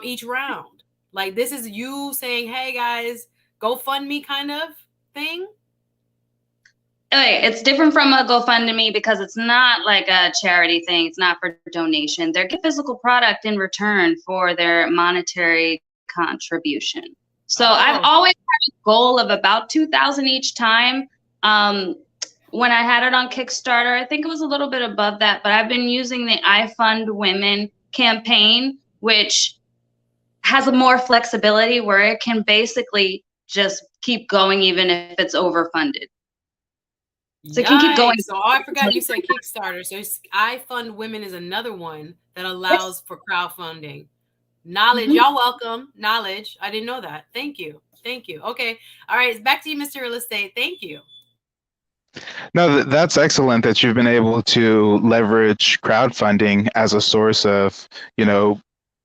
each round? Like, this is you saying, hey guys, GoFundMe kind of thing? Okay, it's different from a GoFundMe because it's not like a charity thing. It's not for donation. They get physical product in return for their monetary contribution. So I've always had a goal of about $2,000 each time. When I had it on Kickstarter, I think it was a little bit above that, but I've been using the I Fund Women campaign, which has a more flexibility where it can basically just keep going even if it's overfunded. So it can keep going. So I forgot you said Kickstarter. So I Fund Women is another one that allows for crowdfunding. Knowledge, y'all welcome. Knowledge. I didn't know that. Thank you. Okay. All right. Back to you, Mr. Real Estate. Thank you. No, that's excellent that you've been able to leverage crowdfunding as a source of,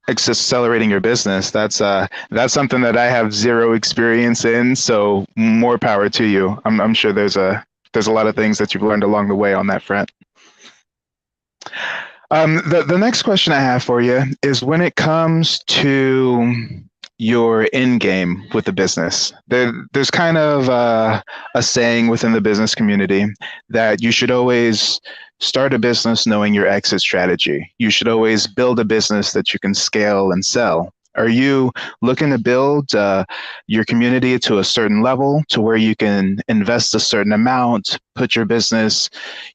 accelerating your business. That's something that I have zero experience in. So more power to you. I'm sure there's a lot of things that you've learned along the way on that front. The next question I have for you is when it comes to your end game with the business. There's kind of a saying within the business community that you should always start a business knowing your exit strategy. You should always build a business that you can scale and sell. Are you looking to build your community to a certain level to where you can invest a certain amount, put your business,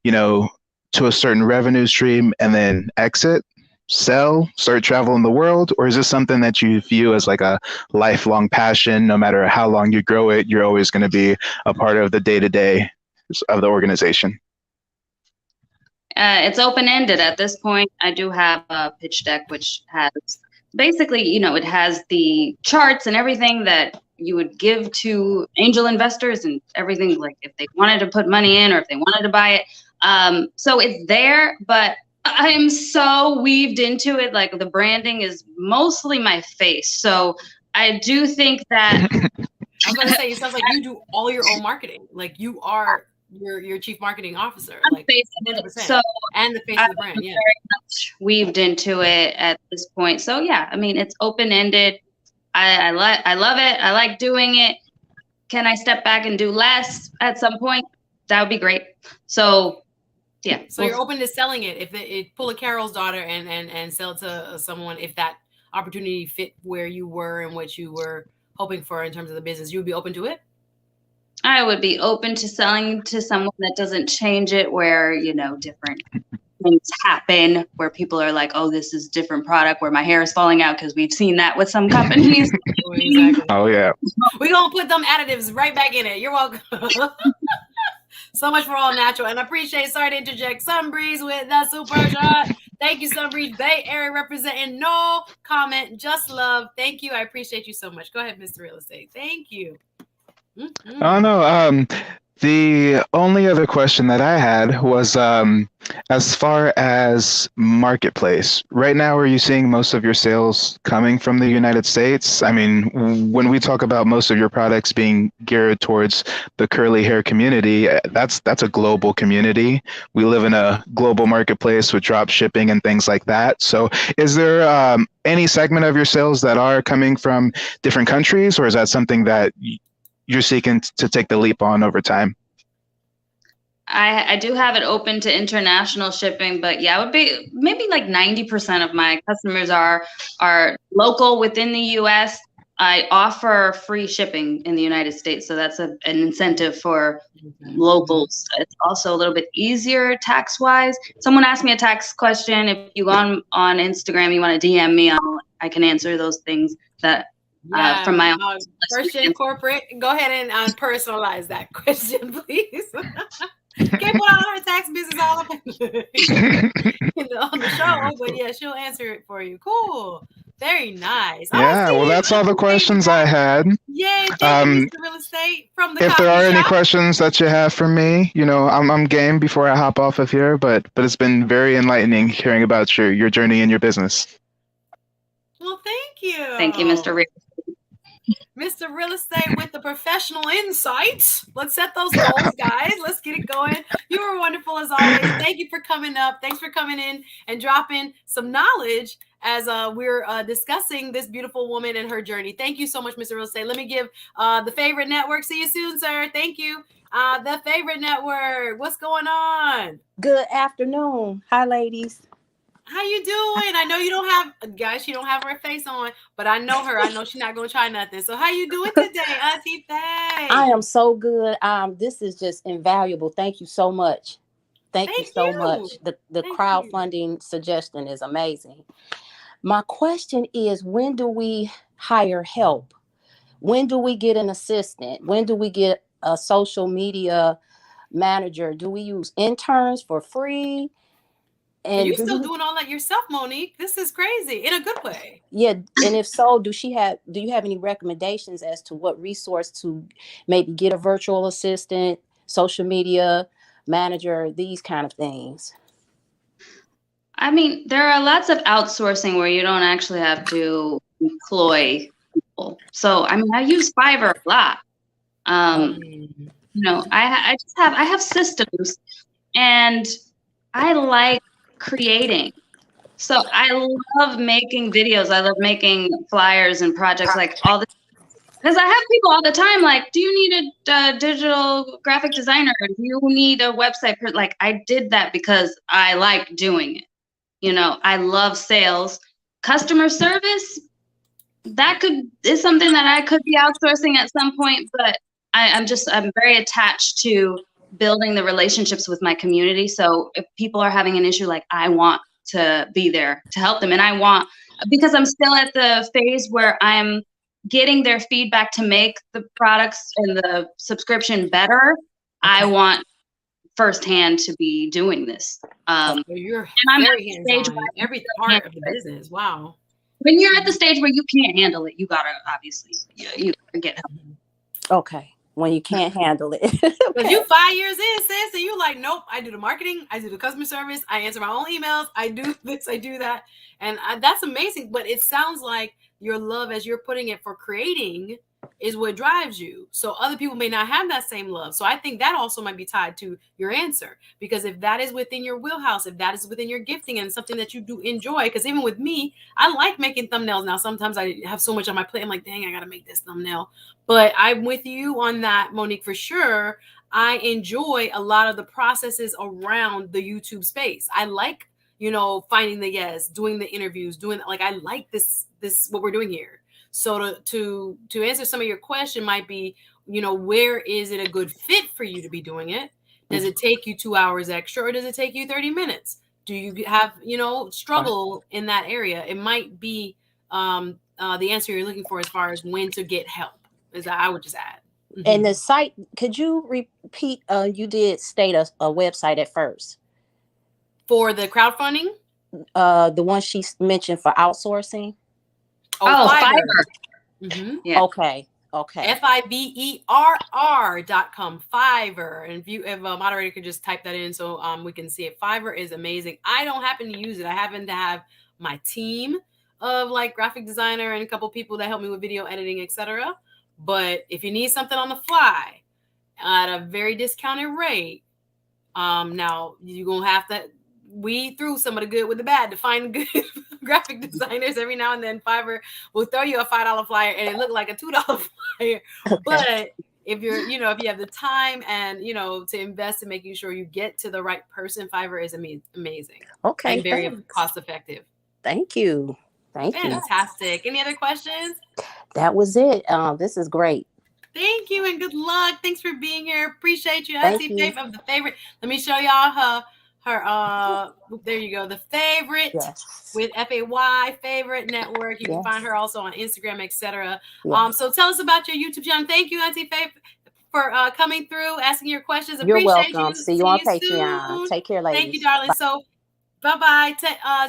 to a certain revenue stream and then exit, sell, start traveling the world? Or is this something that you view as like a lifelong passion? No matter how long you grow it, you're always going to be a part of the day-to-day of the organization? It's open-ended at this point. I do have a pitch deck, which has basically, it has the charts and everything that you would give to angel investors and everything, like if they wanted to put money in or if they wanted to buy it. So it's there, but I am so weaved into it. Like the branding is mostly my face. So I do think that I was going to say, it sounds like you do all your own marketing. Like you are your chief marketing officer, like 100%. So and the face of the brand. Yeah, very much weaved into it at this point. So yeah, I mean, it's open-ended. I love it. I like doing it. Can I step back and do less at some point? That would be great. So yeah. So you're open to selling it if it pull a Carol's daughter and sell it to someone if that opportunity fit where you were and what you were hoping for in terms of the business. You would be open to it? I would be open to selling to someone that doesn't change it, where, different things happen, where people are like, oh, this is different product, where my hair is falling out, because we've seen that with some companies. Exactly. Oh, yeah. We're going to put them additives right back in it. You're welcome. So much for all natural. And I appreciate, sorry to interject, Sunbreeze with that super shot. Thank you, Sunbreeze. Bay Area representing. No comment, just love. Thank you. I appreciate you so much. Go ahead, Mr. Real Estate. Thank you. Mm-hmm. Oh, no. The only other question that I had was as far as marketplace. Right now, are you seeing most of your sales coming from the United States? I mean, when we talk about most of your products being geared towards the curly hair community, that's a global community. We live in a global marketplace with drop shipping and things like that. So is there any segment of your sales that are coming from different countries, or is that something that you're seeking to take the leap on over time? I do have it open to international shipping, but yeah, it would be maybe like 90% of my customers are local within the US. I offer free shipping in the United States, so that's an incentive for locals. It's also a little bit easier tax-wise. Someone asked me a tax question. If you go on Instagram, you want to DM me, I can answer those things that from my own. First Gen Corporate, go ahead and personalize that question, please. Can't put all her tax business all up on the show, but yeah, she'll answer it for you. Cool. Very nice. Yeah, well, that's all the questions I had. Yay, thank you, Mr. Real Estate. From the if there are any questions that you have for me, I'm game before I hop off of here, but it's been very enlightening hearing about your journey in your business. Well, thank you. Thank you, Mr. Real Estate. Mr. Real Estate with the professional insight. Let's set those goals, guys. Let's get it going. You were wonderful as always. Thank you for coming up. Thanks for coming in and dropping some knowledge as we're discussing this beautiful woman and her journey. Thank you so much, Mr. Real Estate. Let me give the favorite network. See you soon, sir. Thank you. The favorite network. What's going on? Good afternoon. Hi, ladies. How you doing? I know you don't have, guys, she don't have her face on, but I know her. I know she's not going to try nothing. So how you doing today, Auntie Faye? I am so good. This is just invaluable. Thank you so much. Thank you so much. The crowdfunding suggestion is amazing. My question is, when do we hire help? When do we get an assistant? When do we get a social media manager? Do we use interns for free? And you're still doing all that yourself, Monique. This is crazy in a good way. Yeah. And if so, do you have any recommendations as to what resource to maybe get a virtual assistant, social media manager, these kind of things? I mean, there are lots of outsourcing where you don't actually have to employ people. So, I mean, I use Fiverr a lot. You know, I have systems, and I like creating. So I love making videos. I love making flyers and projects, like all this. Because I have people all the time like, do you need a digital graphic designer? Do you need a website? Like, I did that because I like doing it. You know, I love sales. Customer service, is something that I could be outsourcing at some point, but I'm very attached to building the relationships with my community. So if people are having an issue, like, I want to be there to help them. And because I'm still at the phase where I'm getting their feedback to make the products and the subscription better, I want firsthand to be doing this. So you're very hands-on in every part of the business. Wow. When you're at the stage where you can't handle it, you gotta obviously you get help. Okay. When you can't handle it. Because you 5 years in, sis, and you like, nope, I do the marketing, I do the customer service, I answer my own emails, I do this, I do that. And that's amazing. But it sounds like your love, as you're putting it, for creating is what drives you. So other people may not have that same love. So I think that also might be tied to your answer, because if that is within your wheelhouse, if that is within your gifting and something that you do enjoy, because even with me, I like making thumbnails. Now, sometimes I have so much on my plate, I'm like, dang, I got to make this thumbnail. But I'm with you on that, Monique, for sure. I enjoy a lot of the processes around the YouTube space. I like, finding the guests, doing the interviews, I like this what we're doing here. So to answer some of your question might be, where is it a good fit for you to be doing it? Does it take you 2 hours extra, or does it take you 30 minutes? Do you have, struggle in that area? It might be the answer you're looking for as far as when to get help, is that I would just add. Mm-hmm. And the site, could you repeat, you did state a website at first. For the crowdfunding? The one she mentioned for outsourcing? Oh, Fiverr. Mm-hmm. Yeah. Okay. Fiverr.com. Fiverr. And if a moderator could just type that in so we can see it. Fiverr is amazing. I don't happen to use it. I happen to have my team of like graphic designer and a couple people that help me with video editing, etc. But if you need something on the fly at a very discounted rate, now you're gonna have to weed through some of the good with the bad to find good graphic designers. Every now and then Fiverr will throw you a $5 flyer and it look like a $2 flyer. Okay. But if you're, if you have the time and, to invest in making sure you get to the right person, Fiverr is amazing. Okay. And very cost effective. Thank you. Fantastic. Any other questions? That was it. This is great. Thank you and good luck. Thanks for being here. Appreciate you. I see Faith of the favorite. Let me show y'all her there you go. The favorite with FAY, favorite network. You can find her also on Instagram, etc. So tell us about your YouTube channel. Thank you, Auntie Faith, for coming through, asking your questions. You're welcome. See you on Patreon. Soon. Take care, ladies. Thank you, darling. Bye. So bye-bye.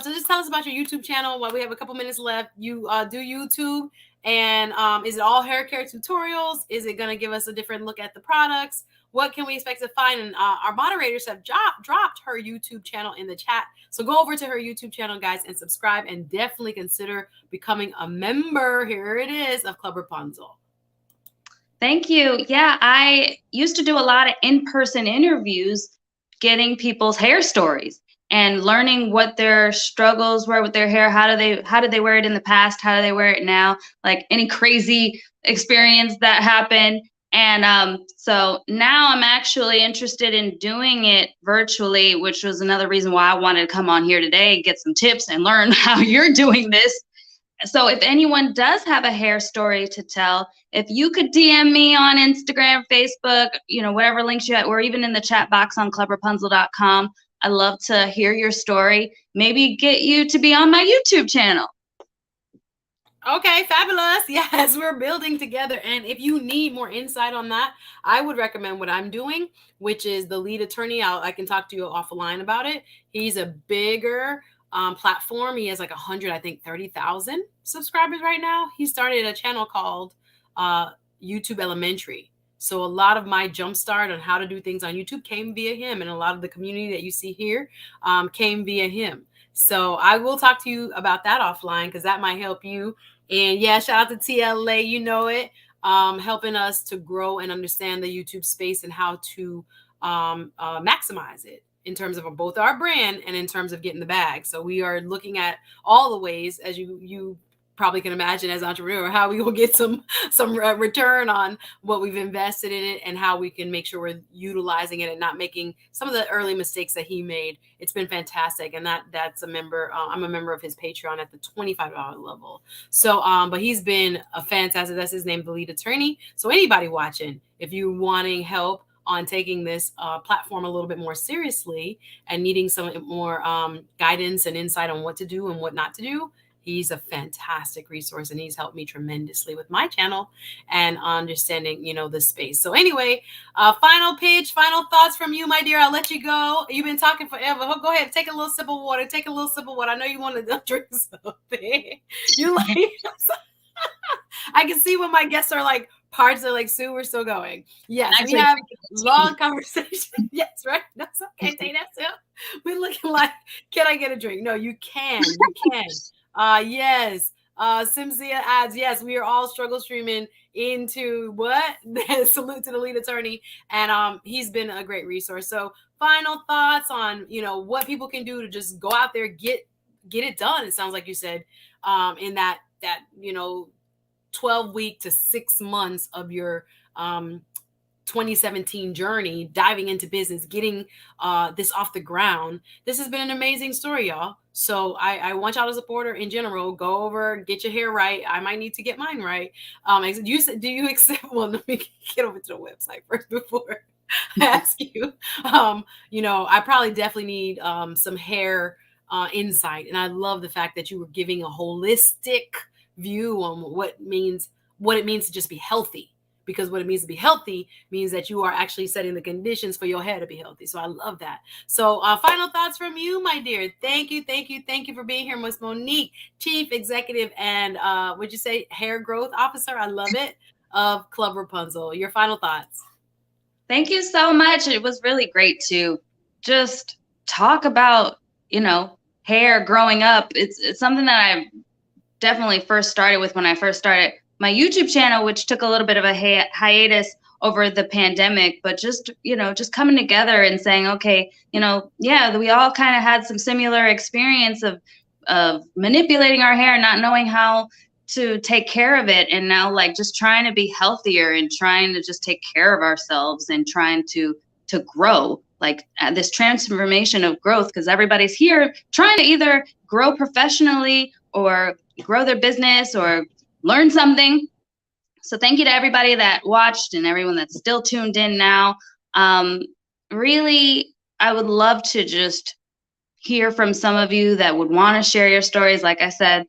So just tell us about your YouTube channel while we have a couple minutes left. You do YouTube, and is it all hair care tutorials? Is it going to give us a different look at the products? What can we expect to find? And our moderators have dropped her YouTube channel in the chat. So go over to her YouTube channel, guys, and subscribe, and definitely consider becoming a member. Here it is of Club Rapunzel. Thank you. Yeah, I used to do a lot of in-person interviews, getting people's hair stories and learning what their struggles were with their hair. How did they wear it in the past? How do they wear it now? Like any crazy experience that happened. And so now I'm actually interested in doing it virtually, which was another reason why I wanted to come on here today, get some tips and learn how you're doing this. So if anyone does have a hair story to tell, if you could DM me on Instagram, Facebook, whatever links you have, or even in the chat box on clubrapunzel.com, I'd love to hear your story, maybe get you to be on my YouTube channel. Okay, fabulous. Yes, we're building together. And if you need more insight on that, I would recommend what I'm doing, which is the lead attorney. I can talk to you offline about it. He's a bigger platform. He has like 30,000 subscribers right now. He started a channel called YouTube Elementary. So a lot of my jumpstart on how to do things on YouTube came via him, and a lot of the community that you see here came via him. So I will talk to you about that offline because that might help you. And yeah, shout out to TLA, you know it, helping us to grow and understand the YouTube space and how to maximize it in terms of both our brand and in terms of getting the bag. So we are looking at all the ways, as you probably can imagine as an entrepreneur, how we will get some return on what we've invested in it and how we can make sure we're utilizing it and not making some of the early mistakes that he made. It's been fantastic. And that's a member. I'm a member of his Patreon at the $25 level. So, but he's been a fantastic, that's his name, the lead attorney. So anybody watching, if you're wanting help on taking this platform a little bit more seriously and needing some more guidance and insight on what to do and what not to do, he's a fantastic resource, and he's helped me tremendously with my channel and understanding, the space. So anyway, final pitch, final thoughts from you, my dear. I'll let you go. You've been talking forever. Go ahead, take a little sip of water. Take a little sip of water. I know you want to drink something. You like? I can see when my guests are like, parts are like, Sue, we're still going. Yes, we have long conversation. Yes, right? That's okay. Take that sip. We're looking like, can I get a drink? No, you can. You can. Yes. Simzia adds, yes, we are all struggle streaming into what? Salute to the lead attorney. And he's been a great resource. So final thoughts on, what people can do to just go out there, get it done. It sounds like you said, in that 12-week to 6 months of your 2017 journey, diving into business, getting this off the ground. This has been an amazing story, y'all. So I want y'all to support her in general. Go over, get your hair right. I might need to get mine right. You said, do you accept? Well, let me get over to the website first before I ask you. I probably definitely need some hair insight, and I love the fact that you were giving a holistic view on what it means to just be healthy. Because what it means to be healthy means that you are actually setting the conditions for your hair to be healthy. So I love that. So final thoughts from you, my dear. Thank you for being here, Miss Monique, Chief Executive and would you say Hair Growth Officer? I love it, of Club Rapunzel. Your final thoughts. Thank you so much. It was really great to just talk about, hair growing up. It's something that I definitely first started with when I first started my YouTube channel, which took a little bit of a hiatus over the pandemic, but just coming together and saying, okay, we all kind of had some similar experience of manipulating our hair, not knowing how to take care of it. And now like just trying to be healthier and trying to just take care of ourselves and trying to grow, like this transformation of growth, because everybody's here trying to either grow professionally or grow their business or learn something. So thank you to everybody that watched and everyone that's still tuned in now. Really, I would love to just hear from some of you that would want to share your stories, like I said,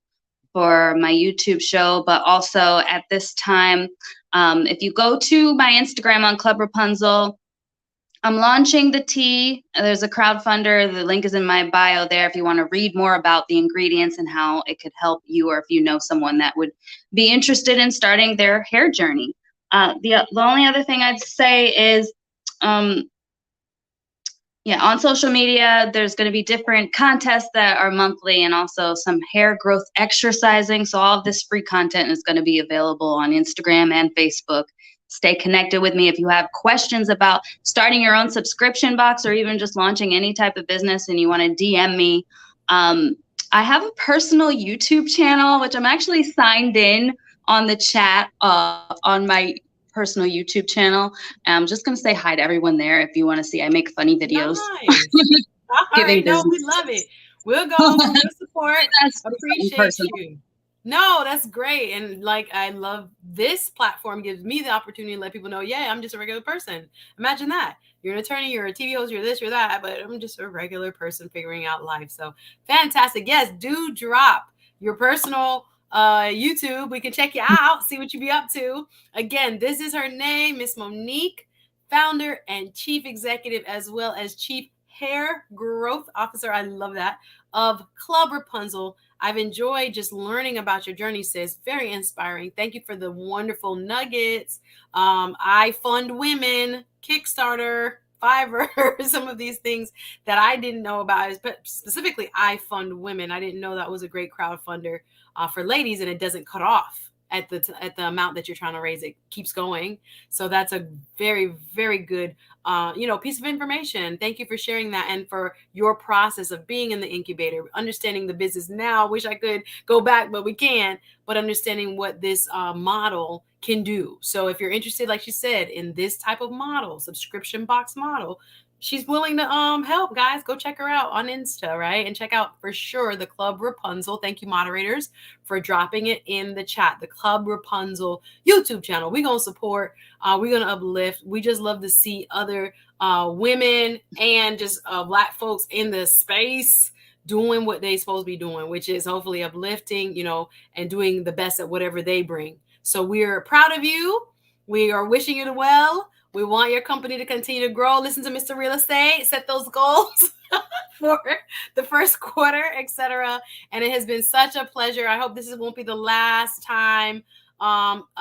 for my YouTube show, but also at this time, if you go to my Instagram on Club Rapunzel, I'm launching the tea. There's a crowdfunder. The link is in my bio there if you want to read more about the ingredients and how it could help you, or if you know someone that would be interested in starting their hair journey. The only other thing I'd say is, on social media, there's going to be different contests that are monthly and also some hair growth exercising. So all of this free content is going to be available on Instagram and Facebook. Stay connected with me if you have questions about starting your own subscription box or even just launching any type of business and you want to DM me. I have a personal YouTube channel, which I'm actually signed in on the chat on my personal YouTube channel. I'm just going to say hi to everyone there if you want to see. I make funny videos. Nice. All right. No, we love it. We'll go. We'll support. Appreciate you. No, that's great. And like, I love this platform gives me the opportunity to let people know, yeah, I'm just a regular person. Imagine that. You're an attorney, you're a TV host, you're this, you're that, but I'm just a regular person figuring out life. So fantastic. Yes, do drop your personal YouTube. We can check you out, see what you be up to. Again, this is her name, Miss Monique, founder and chief executive, as well as chief Hair Growth Officer, I love that, of Club Rapunzel. I've enjoyed just learning about your journey, sis. Very inspiring. Thank you for the wonderful nuggets. I Fund Women, Kickstarter, Fiverr, some of these things that I didn't know about, but specifically I Fund Women. I didn't know that was a great crowdfunder for ladies, and it doesn't cut off at the amount that you're trying to raise. It keeps going. So that's a very, very good piece of information. Thank you for sharing that, and for your process of being in the incubator, understanding the business now. Wish I could go back, but we can't. But understanding what this model can do. So if you're interested, like she said, in this type of model, subscription box model, she's willing to help, guys. Go check her out on Insta, right? And check out for sure the Club Rapunzel. Thank you, moderators, for dropping it in the chat. The Club Rapunzel YouTube channel. We're going to support. We're going to uplift. We just love to see other women and just Black folks in the space doing what they're supposed to be doing, which is hopefully uplifting, and doing the best at whatever they bring. So we're proud of you. We are wishing you well. We want your company to continue to grow. Listen to Mr. Real Estate. Set those goals for the first quarter, etc. And it has been such a pleasure. I hope this won't be the last time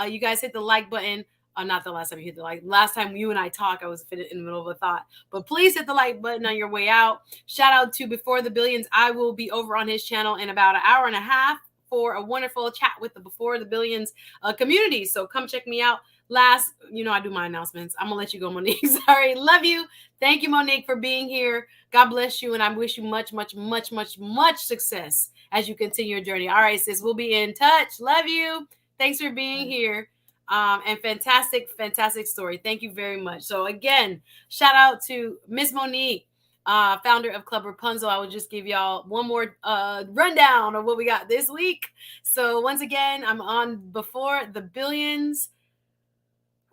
you guys hit the like button. Not the last time you hit the like. Last time you and I talked, I was in the middle of a thought. But please hit the like button on your way out. Shout out to Before the Billions. I will be over on his channel in about an hour and a half for a wonderful chat with the Before the Billions community. So come check me out. Last, I do my announcements. I'm going to let you go, Monique. Sorry. Love you. Thank you, Monique, for being here. God bless you. And I wish you much, much, much, much, much success as you continue your journey. All right, sis. We'll be in touch. Love you. Thanks for being here. And fantastic, fantastic story. Thank you very much. So again, shout out to Miss Monique, founder of Club Rapunzel. I will just give y'all one more rundown of what we got this week. So once again, I'm on Before the Billions.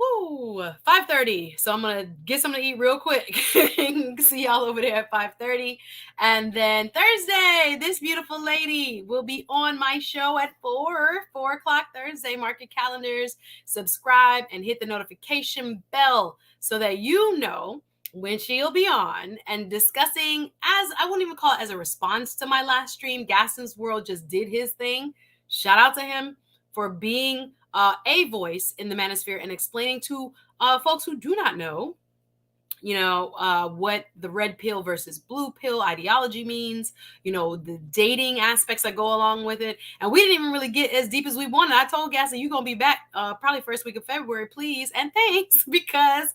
5:30. So I'm going to get something to eat real quick. See y'all over there at 5:30. And then Thursday, this beautiful lady will be on my show at 4 o'clock Thursday. Mark your calendars, subscribe, and hit the notification bell so that you know when she'll be on and discussing, as I wouldn't even call it as a response to my last stream. Gaston's World just did his thing. Shout out to him for being a voice in the manosphere and explaining to folks who do not know, what the red pill versus blue pill ideology means, the dating aspects that go along with it. And we didn't even really get as deep as we wanted. I told Gaston, you're going to be back probably first week of February, please. And thanks, because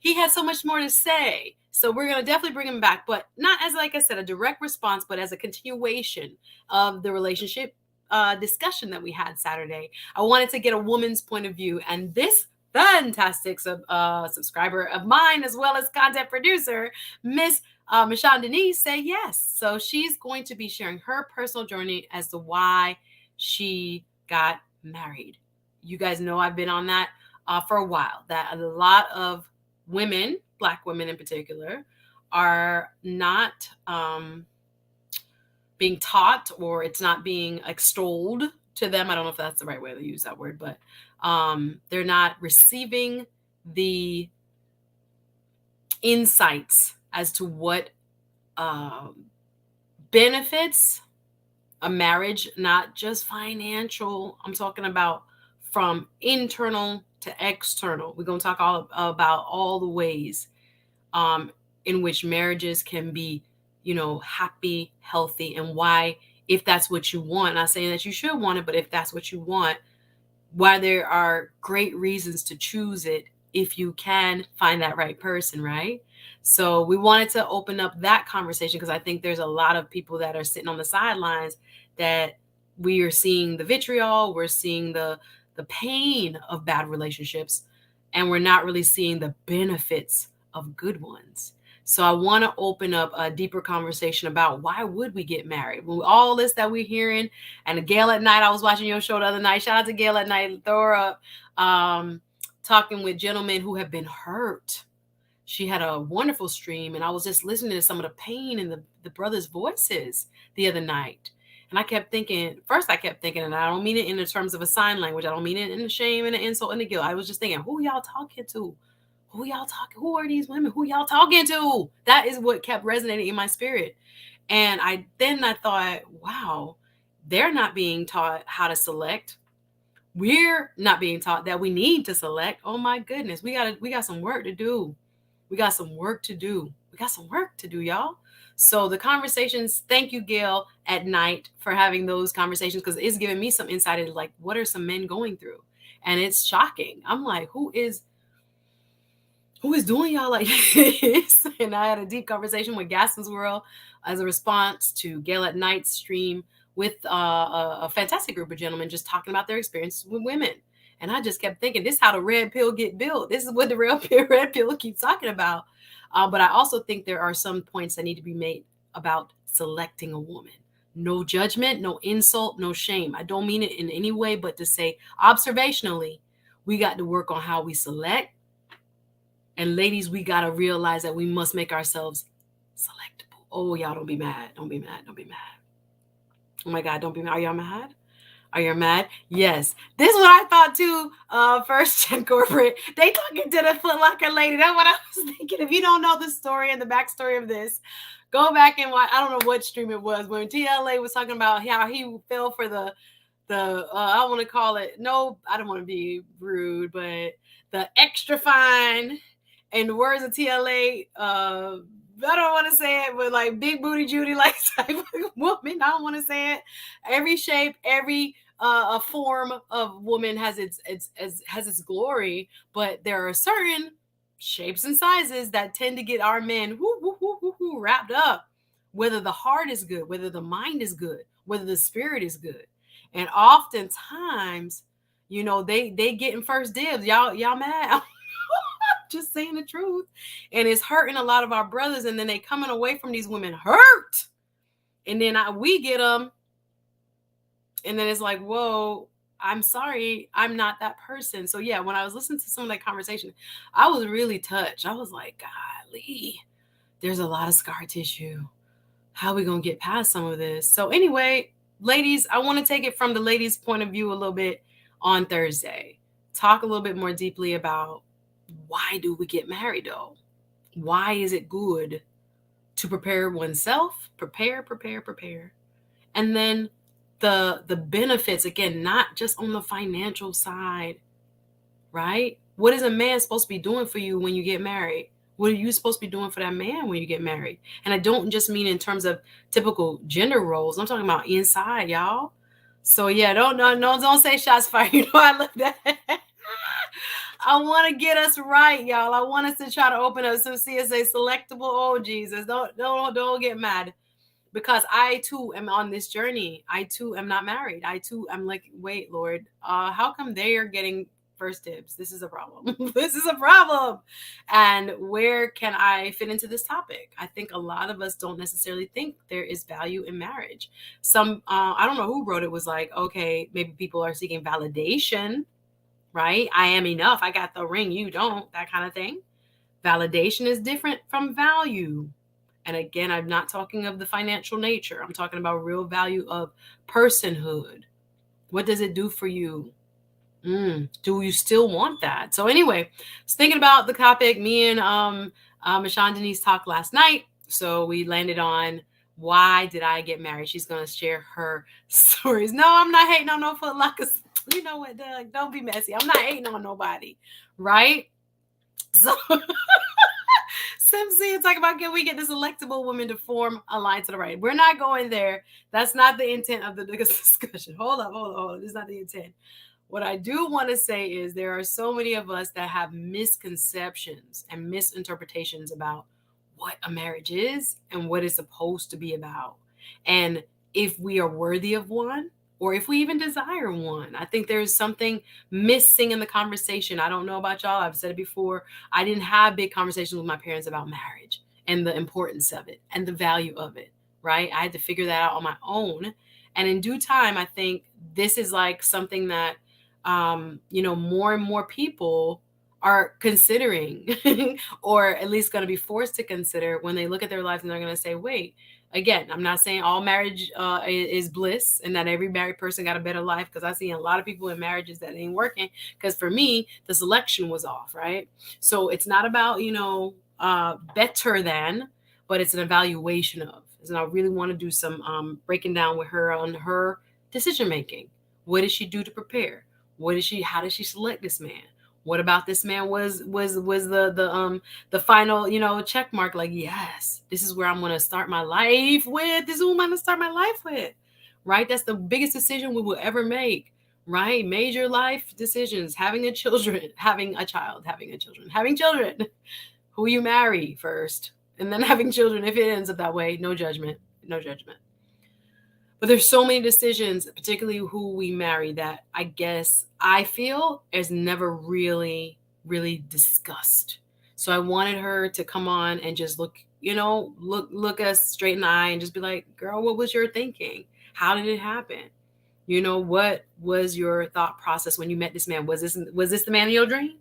he had so much more to say. So we're going to definitely bring him back, but not as, like I said, a direct response, but as a continuation of the relationship discussion that we had Saturday. I wanted to get a woman's point of view, and this fantastic subscriber of mine, as well as content producer, Miss Michonne Denise, say yes. So she's going to be sharing her personal journey as to why she got married. You guys know I've been on that for a while, that a lot of women, Black women in particular, are not being taught, or it's not being extolled to them. I don't know if that's the right way to use that word, but they're not receiving the insights as to what benefits a marriage, not just financial. I'm talking about from internal to external. We're going to talk all about all the ways in which marriages can be happy, healthy, and why, if that's what you want, not saying that you should want it, but if that's what you want, why there are great reasons to choose it if you can find that right person, right? So we wanted to open up that conversation because I think there's a lot of people that are sitting on the sidelines that we are seeing the vitriol, we're seeing the pain of bad relationships, and we're not really seeing the benefits of good ones. So I want to open up a deeper conversation about why would we get married? Well, all this that we're hearing, and Gail at Night, I was watching your show the other night. Shout out to Gail at Night, throw her up, talking with gentlemen who have been hurt. She had a wonderful stream, and I was just listening to some of the pain in the brothers' voices the other night. And I kept thinking, and I don't mean it in the terms of a sign language. I don't mean it in the shame and the insult and the guilt. I was just thinking, who y'all talking to? who y'all talking? Who are these women? Who y'all talking to? That is what kept resonating in my spirit. And I thought, wow, they're not being taught how to select. We're not being taught that we need to select. Oh my goodness, we got some work to do. We got some work to do. We got some work to do, y'all. So the conversations, thank you, Gail, at night for having those conversations, because it's giving me some insight into like, what are some men going through? And it's shocking. I'm like, who is doing y'all like this? And I had a deep conversation with Gaston's World as a response to Gail at Night's stream with a fantastic group of gentlemen just talking about their experiences with women. And I just kept thinking, this is how the red pill get built. This is what the red pill keeps talking about. But I also think there are some points that need to be made about selecting a woman. No judgment, no insult, no shame. I don't mean it in any way, but to say observationally, we got to work on how we select. And ladies, we got to realize that we must make ourselves selectable. Oh, y'all don't be mad. Don't be mad. Don't be mad. Oh my God, don't be mad. Are y'all mad? Are you mad? Yes. This is what I thought too. First Gen Corporate. They talking to the Foot Locker lady. That's what I was thinking. If you don't know the story and the backstory of this, go back and watch. I don't know what stream it was when TLA was talking about how he fell for the I want to call it, no, I don't want to be rude, but the extra fine, in the words of TLA, I don't want to say it, but like big booty Judy, like type of woman. I don't want to say it. Every shape, every a form of woman has its glory, but there are certain shapes and sizes that tend to get our men wrapped up. Whether the heart is good, whether the mind is good, whether the spirit is good, and oftentimes, they getting first dibs. Y'all mad? Just saying the truth. And it's hurting a lot of our brothers, and then they coming away from these women hurt, and then we get them, and then it's like, whoa, I'm sorry, I'm not that person. So yeah, when I was listening to some of that conversation, I was really touched. I was like, golly, there's a lot of scar tissue. How are we gonna get past some of this? So anyway, ladies, I want to take it from the ladies' point of view a little bit on Thursday. Talk a little bit more deeply about, why do we get married though? Why is it good to prepare oneself? Prepare. And then the benefits, again, not just on the financial side, right? What is a man supposed to be doing for you when you get married? What are you supposed to be doing for that man when you get married? And I don't just mean in terms of typical gender roles. I'm talking about inside, y'all. So yeah, don't say shots fired. You know I love that. I want to get us right, y'all. I want us to try to open up some CSA selectable. Oh Jesus, don't get mad, because I too am on this journey. I too am not married. I too am like, wait, Lord, how come they are getting first dibs? This is a problem. This is a problem. And where can I fit into this topic? I think a lot of us don't necessarily think there is value in marriage. Some, I don't know who wrote it, was like, okay, maybe people are seeking validation, right? I am enough. I got the ring. You don't, that kind of thing. Validation is different from value. And again, I'm not talking of the financial nature. I'm talking about real value of personhood. What does it do for you? Do you still want that? So anyway, I was thinking about the topic. Me and Michonne Denise talked last night. So we landed on, why did I get married? She's going to share her stories. No, I'm not hating on no Foot Lockers. You know what, Doug? Don't be messy. I'm not hating on nobody, right? So Simpsy, talk about, can we get this electable woman to form a line to the right? We're not going there. That's not the intent of the discussion. Hold up. This is not the intent. What I do want to say is there are so many of us that have misconceptions and misinterpretations about what a marriage is and what it's supposed to be about. And if we are worthy of one, or if we even desire one. I think there's something missing in the conversation. I don't know about y'all. I've said it before. I didn't have big conversations with my parents about marriage and the importance of it and the value of it, right? I had to figure that out on my own. And in due time, I think this is like something that, more and more people are considering or at least going to be forced to consider when they look at their life, and they're going to say, wait, again, I'm not saying all marriage is bliss and that every married person got a better life, because I see a lot of people in marriages that ain't working, because for me, the selection was off, right? So it's not about, better than, but it's an evaluation of. And I really want to do some breaking down with her on her decision making. What did she do to prepare? How did she select this man? What about this man was the final, check mark, like, yes, this is where I'm going to start my life with. This is who I'm going to start my life with, right? That's the biggest decision we will ever make, right? Major life decisions, having children, having children, who you marry first, and then having children. If it ends up that way, no judgment. But there's so many decisions, particularly who we marry, that I guess I feel is never really, really discussed. So I wanted her to come on and just look us straight in the eye and just be like, girl, what was your thinking? How did it happen? What was your thought process when you met this man? Was this the man of your dream?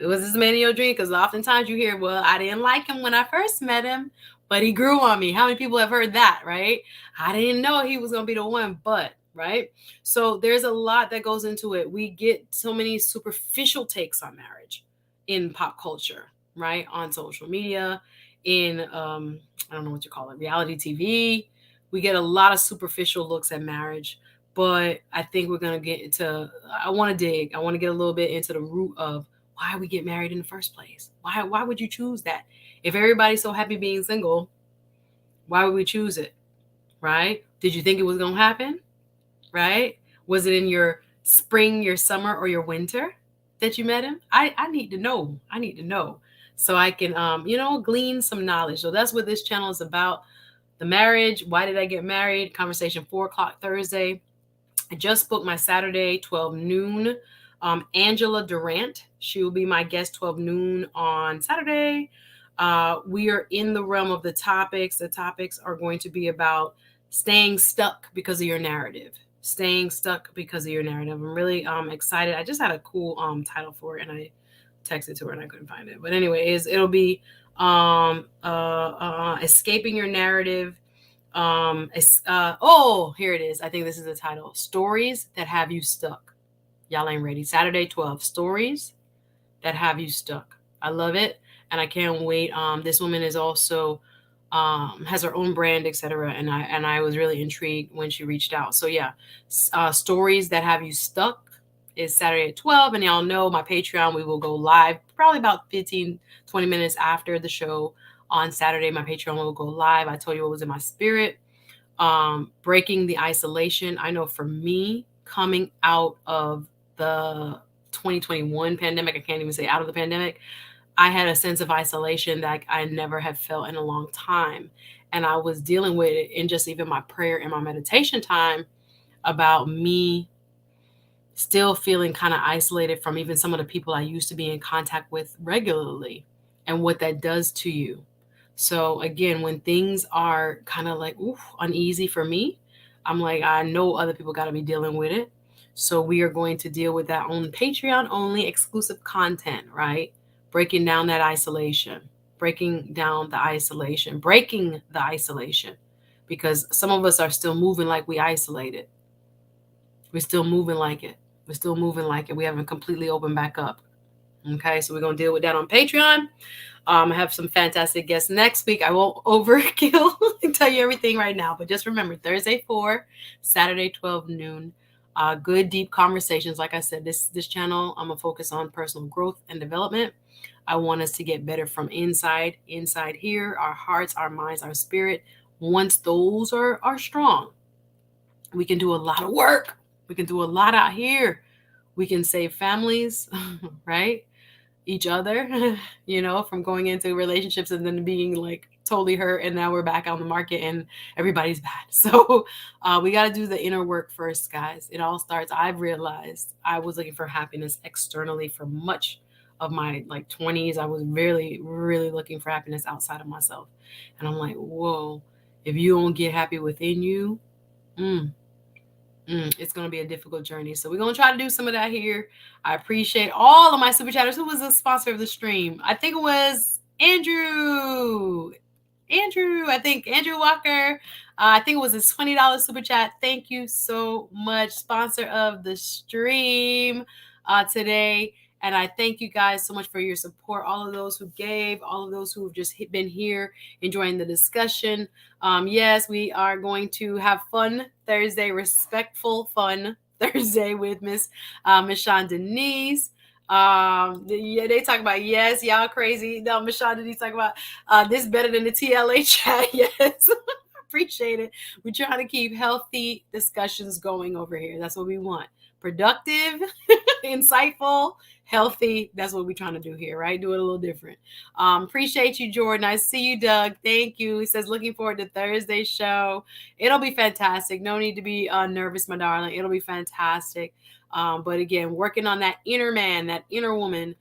Was this the man of your dream? Because oftentimes you hear, well, I didn't like him when I first met him, but he grew on me. How many people have heard that, right? I didn't know he was going to be the one, but, right? So there's a lot that goes into it. We get so many superficial takes on marriage in pop culture, right? On social media, in, I don't know what you call it, reality TV. We get a lot of superficial looks at marriage, but I think we're going to get into, I want to get a little bit into the root of why we get married in the first place. Why would you choose that? If everybody's so happy being single, why would we choose it? Right? Did you think it was going to happen? Right? Was it in your spring, your summer, or your winter that you met him? I need to know. So I can, glean some knowledge. So that's what this channel is about. The marriage. Why did I get married? Conversation 4:00 Thursday. I just booked my Saturday, 12 noon. Angela Durant, she will be my guest 12 noon on Saturday. We are in the realm of the topics. The topics are going to be about staying stuck because of your narrative. I'm really excited. I just had a cool title for it, and I texted to her and I couldn't find it. But anyways, it'll be escaping your narrative. Here it is. I think this is the title. Stories that have you stuck. Y'all ain't ready. Saturday, 12. Stories that have you stuck. I love it. And I can't wait. This woman is also has her own brand, etc. And I was really intrigued when she reached out. So yeah, Stories that have you stuck is Saturday at 12. And y'all know my Patreon, we will go live probably about 15, 20 minutes after the show on Saturday. My Patreon will go live. I told you what was in my spirit. Breaking the isolation. I know for me, coming out of the 2021 pandemic, I can't even say out of the pandemic, I had a sense of isolation that I never have felt in a long time. And I was dealing with it in just even my prayer and my meditation time, about me still feeling kind of isolated from even some of the people I used to be in contact with regularly, and what that does to you. So again, when things are kind of like uneasy for me, I'm like, I know other people got to be dealing with it. So we are going to deal with that on Patreon only, exclusive content, right? Breaking the isolation, because some of us are still moving like we isolated. We're still moving like it. We haven't completely opened back up. Okay, so we're going to deal with that on Patreon. I have some fantastic guests next week. I won't overkill and tell you everything right now, but just remember, Thursday 4, Saturday 12 noon. Good, deep conversations. Like I said, this channel, I'm going to focus on personal growth and development. I want us to get better from inside here, our hearts, our minds, our spirit. Once those are strong, we can do a lot of work. We can do a lot out here. We can save families, right? Each other, from going into relationships and then being like totally hurt, and now we're back on the market and everybody's bad. So we got to do the inner work first, guys. It all starts. I've realized I was looking for happiness externally for much of my 20s. I was really, really looking for happiness outside of myself. And I'm like, whoa, if you don't get happy within you, It's going to be a difficult journey. So we're going to try to do some of that here. I appreciate all of my super chatters. Who was a sponsor of the stream? I think it was Andrew. I think Andrew Walker. I think it was a $20 super chat. Thank you so much, sponsor of the stream today. And I thank you guys so much for your support. All of those who gave, all of those who have just been here enjoying the discussion. Yes, we are going to have fun Thursday, respectful fun Thursday with Miss Sean Denise. Yeah, they talk about, yes, y'all crazy. No, Miss Sean Denise talk about this better than the TLA chat. Yes. Appreciate it. We're trying to keep healthy discussions going over here. That's what we want. Productive, insightful, healthy. That's what we're trying to do here, right? Do it a little different. Appreciate you, Jordan. I see you, Doug. Thank you. He says, looking forward to Thursday's show. It'll be fantastic. No need to be nervous, my darling. It'll be fantastic. But again, working on that inner man, that inner woman,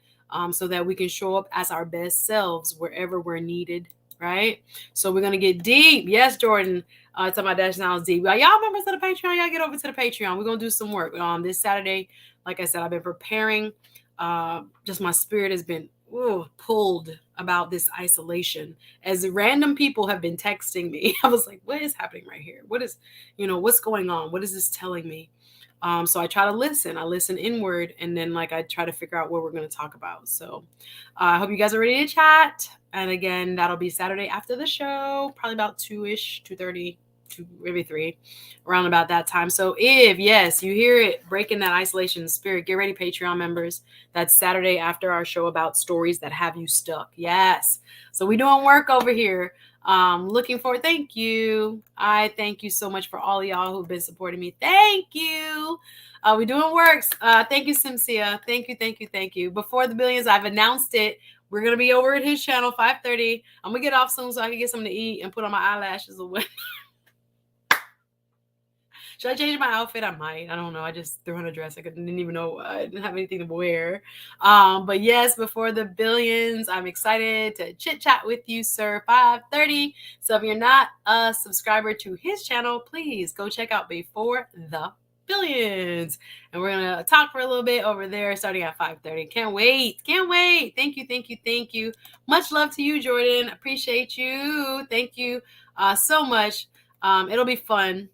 so that we can show up as our best selves wherever we're needed, right? So we're going to get deep. Yes, Jordan. Talking about that sounds deep. Y'all members of the Patreon, y'all get over to the Patreon. We're going to do some work this Saturday. Like I said, I've been preparing. Just my spirit has been pulled about this isolation, as random people have been texting me. I was like, what is happening right here? What is, what's going on? What is this telling me? So I try to listen. I listen inward, and then I try to figure out what we're going to talk about. So I hope you guys are ready to chat. And again, that'll be Saturday after the show, probably about 2-ish, 2:30, maybe 3, around about that time. So if, yes, you hear it, breaking that isolation spirit, get ready, Patreon members. That's Saturday after our show about stories that have you stuck. Yes. So we're doing work over here. Looking forward. Thank you. I thank you so much for all of y'all who've been supporting me. Thank you. We're doing works. Thank you, Simcia. Thank you. Before the billions, I've announced it. We're going to be over at his channel, 5:30. I'm going to get off soon so I can get something to eat and put on my eyelashes away. Should I change my outfit? I might. I don't know. I just threw on a dress. I didn't even know. I didn't have anything to wear. But yes, before the billions, I'm excited to chit chat with you, sir. 5:30. So if you're not a subscriber to his channel, please go check out Before the Billions. And we're going to talk for a little bit over there starting at 5:30. Can't wait. Thank you. Much love to you, Jordan. Appreciate you. Thank you so much. It'll be fun.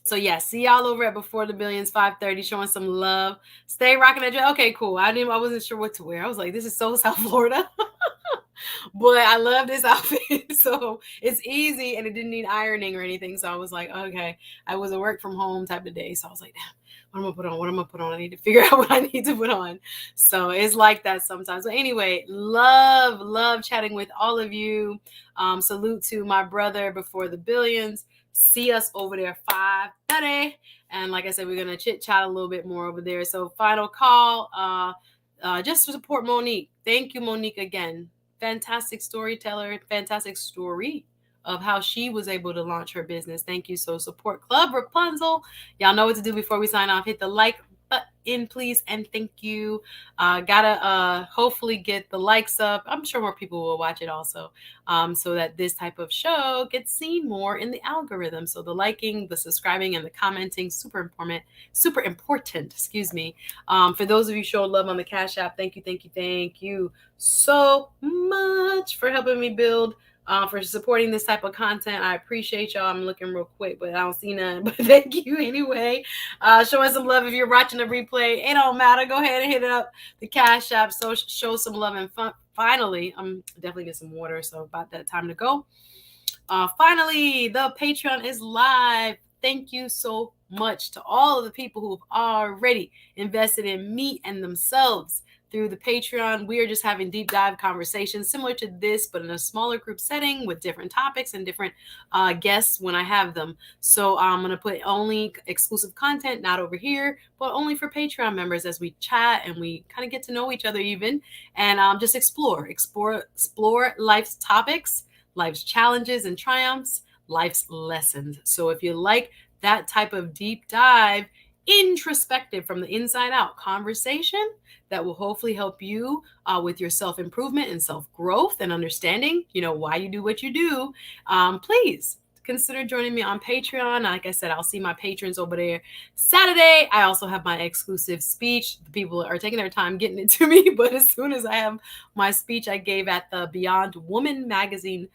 So yeah, see y'all over at Before the Billions, 5:30, showing some love. Stay rocking that dress. Okay, cool. I wasn't sure what to wear. I was like, this is so South Florida. But I love this outfit. So it's easy and it didn't need ironing or anything. So I was like, okay. I was a work from home type of day. So I was like, damn, what am I gonna put on? I need to figure out what I need to put on. So it's like that sometimes. But anyway, love chatting with all of you. Salute to my brother Before the Billions. See us over there 5:30. And like I said, we're going to chit chat a little bit more over there. So final call, just to support Monique. Thank you, Monique, again. Fantastic storyteller, fantastic story of how she was able to launch her business. Thank you. So support Club Rapunzel. Y'all know what to do before we sign off. Hit the like button, please, and thank you. Gotta hopefully get the likes up. I'm sure more people will watch it also, so that this type of show gets seen more in the algorithm. So the liking, the subscribing, and the commenting, super important. Excuse me. For those of you showing love on the Cash App, thank you so much for helping me build. For supporting this type of content. I appreciate y'all. I'm looking real quick, but I don't see none. But thank you anyway. Showing some love if you're watching the replay. It don't matter. Go ahead and hit up the Cash App. So show some love. And finally, I'm definitely get some water. So about that time to go. Finally, the Patreon is live. Thank you so much to all of the people who have already invested in me and themselves through the Patreon. We are just having deep dive conversations similar to this, but in a smaller group setting with different topics and different guests when I have them. So I'm going to put only exclusive content, not over here, but only for Patreon members as we chat and we kind of get to know each other even, and just explore life's topics, life's challenges and triumphs, life's lessons. So if you like that type of deep dive, introspective from the inside out conversation that will hopefully help you with your self-improvement and self-growth and understanding, why you do what you do, please consider joining me on Patreon. Like I said, I'll see my patrons over there Saturday. I also have my exclusive speech. The people are taking their time getting it to me, but as soon as I have my speech I gave at the Beyond Woman magazine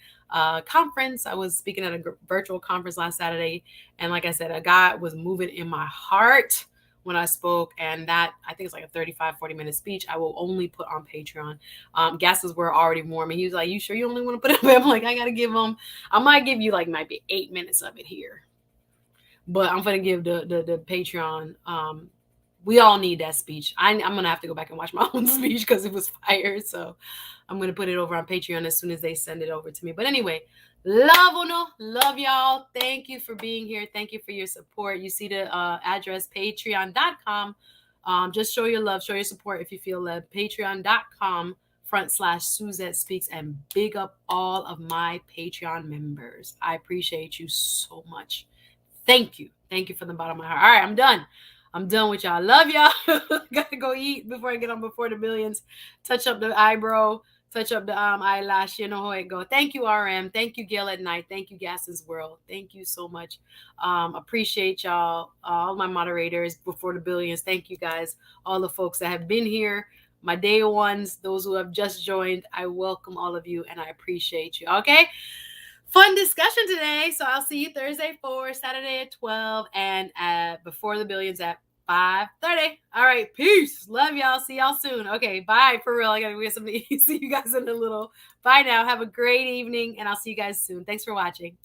conference, I was speaking at a virtual conference last Saturday, and like I said, a guy was moving in my heart when I spoke, and that, I think it's like a 35-40 minute speech. I will only put on Patreon. Gases were already warm, and he was like, "You sure you only want to put it up?" I'm like, I gotta give them, I might give you like maybe 8 minutes of it here, but I'm gonna give the Patreon. We all need that speech. I'm gonna have to go back and watch my own speech because it was fire. So I'm gonna put it over on Patreon as soon as they send it over to me. But anyway, love y'all. Thank you for being here. Thank you for your support. You see the address, patreon.com. Just show your love, show your support if you feel led. Patreon.com/SuzetteSpeaks, and big up all of my Patreon members. I appreciate you so much. Thank you. Thank you from the bottom of my heart. All right, I'm done. I'm done with y'all. Love y'all. Gotta go eat before I get on Before the Billions. Touch up the eyebrow. Touch up the eyelash. You know how it go. Thank you, RM. Thank you, Gail at Night. Thank you, Gases World. Thank you so much. Appreciate y'all. All my moderators, Before the Billions. Thank you guys. All the folks that have been here. My day ones. Those who have just joined. I welcome all of you and I appreciate you. Okay? Fun discussion today. So I'll see you Thursday 4, Saturday at 12, and Before the Billions at 5:30. All right, peace. Love y'all. See y'all soon. Okay, bye. For real, I gotta get something to eat. See you guys in a little. Bye now. Have a great evening, and I'll see you guys soon. Thanks for watching.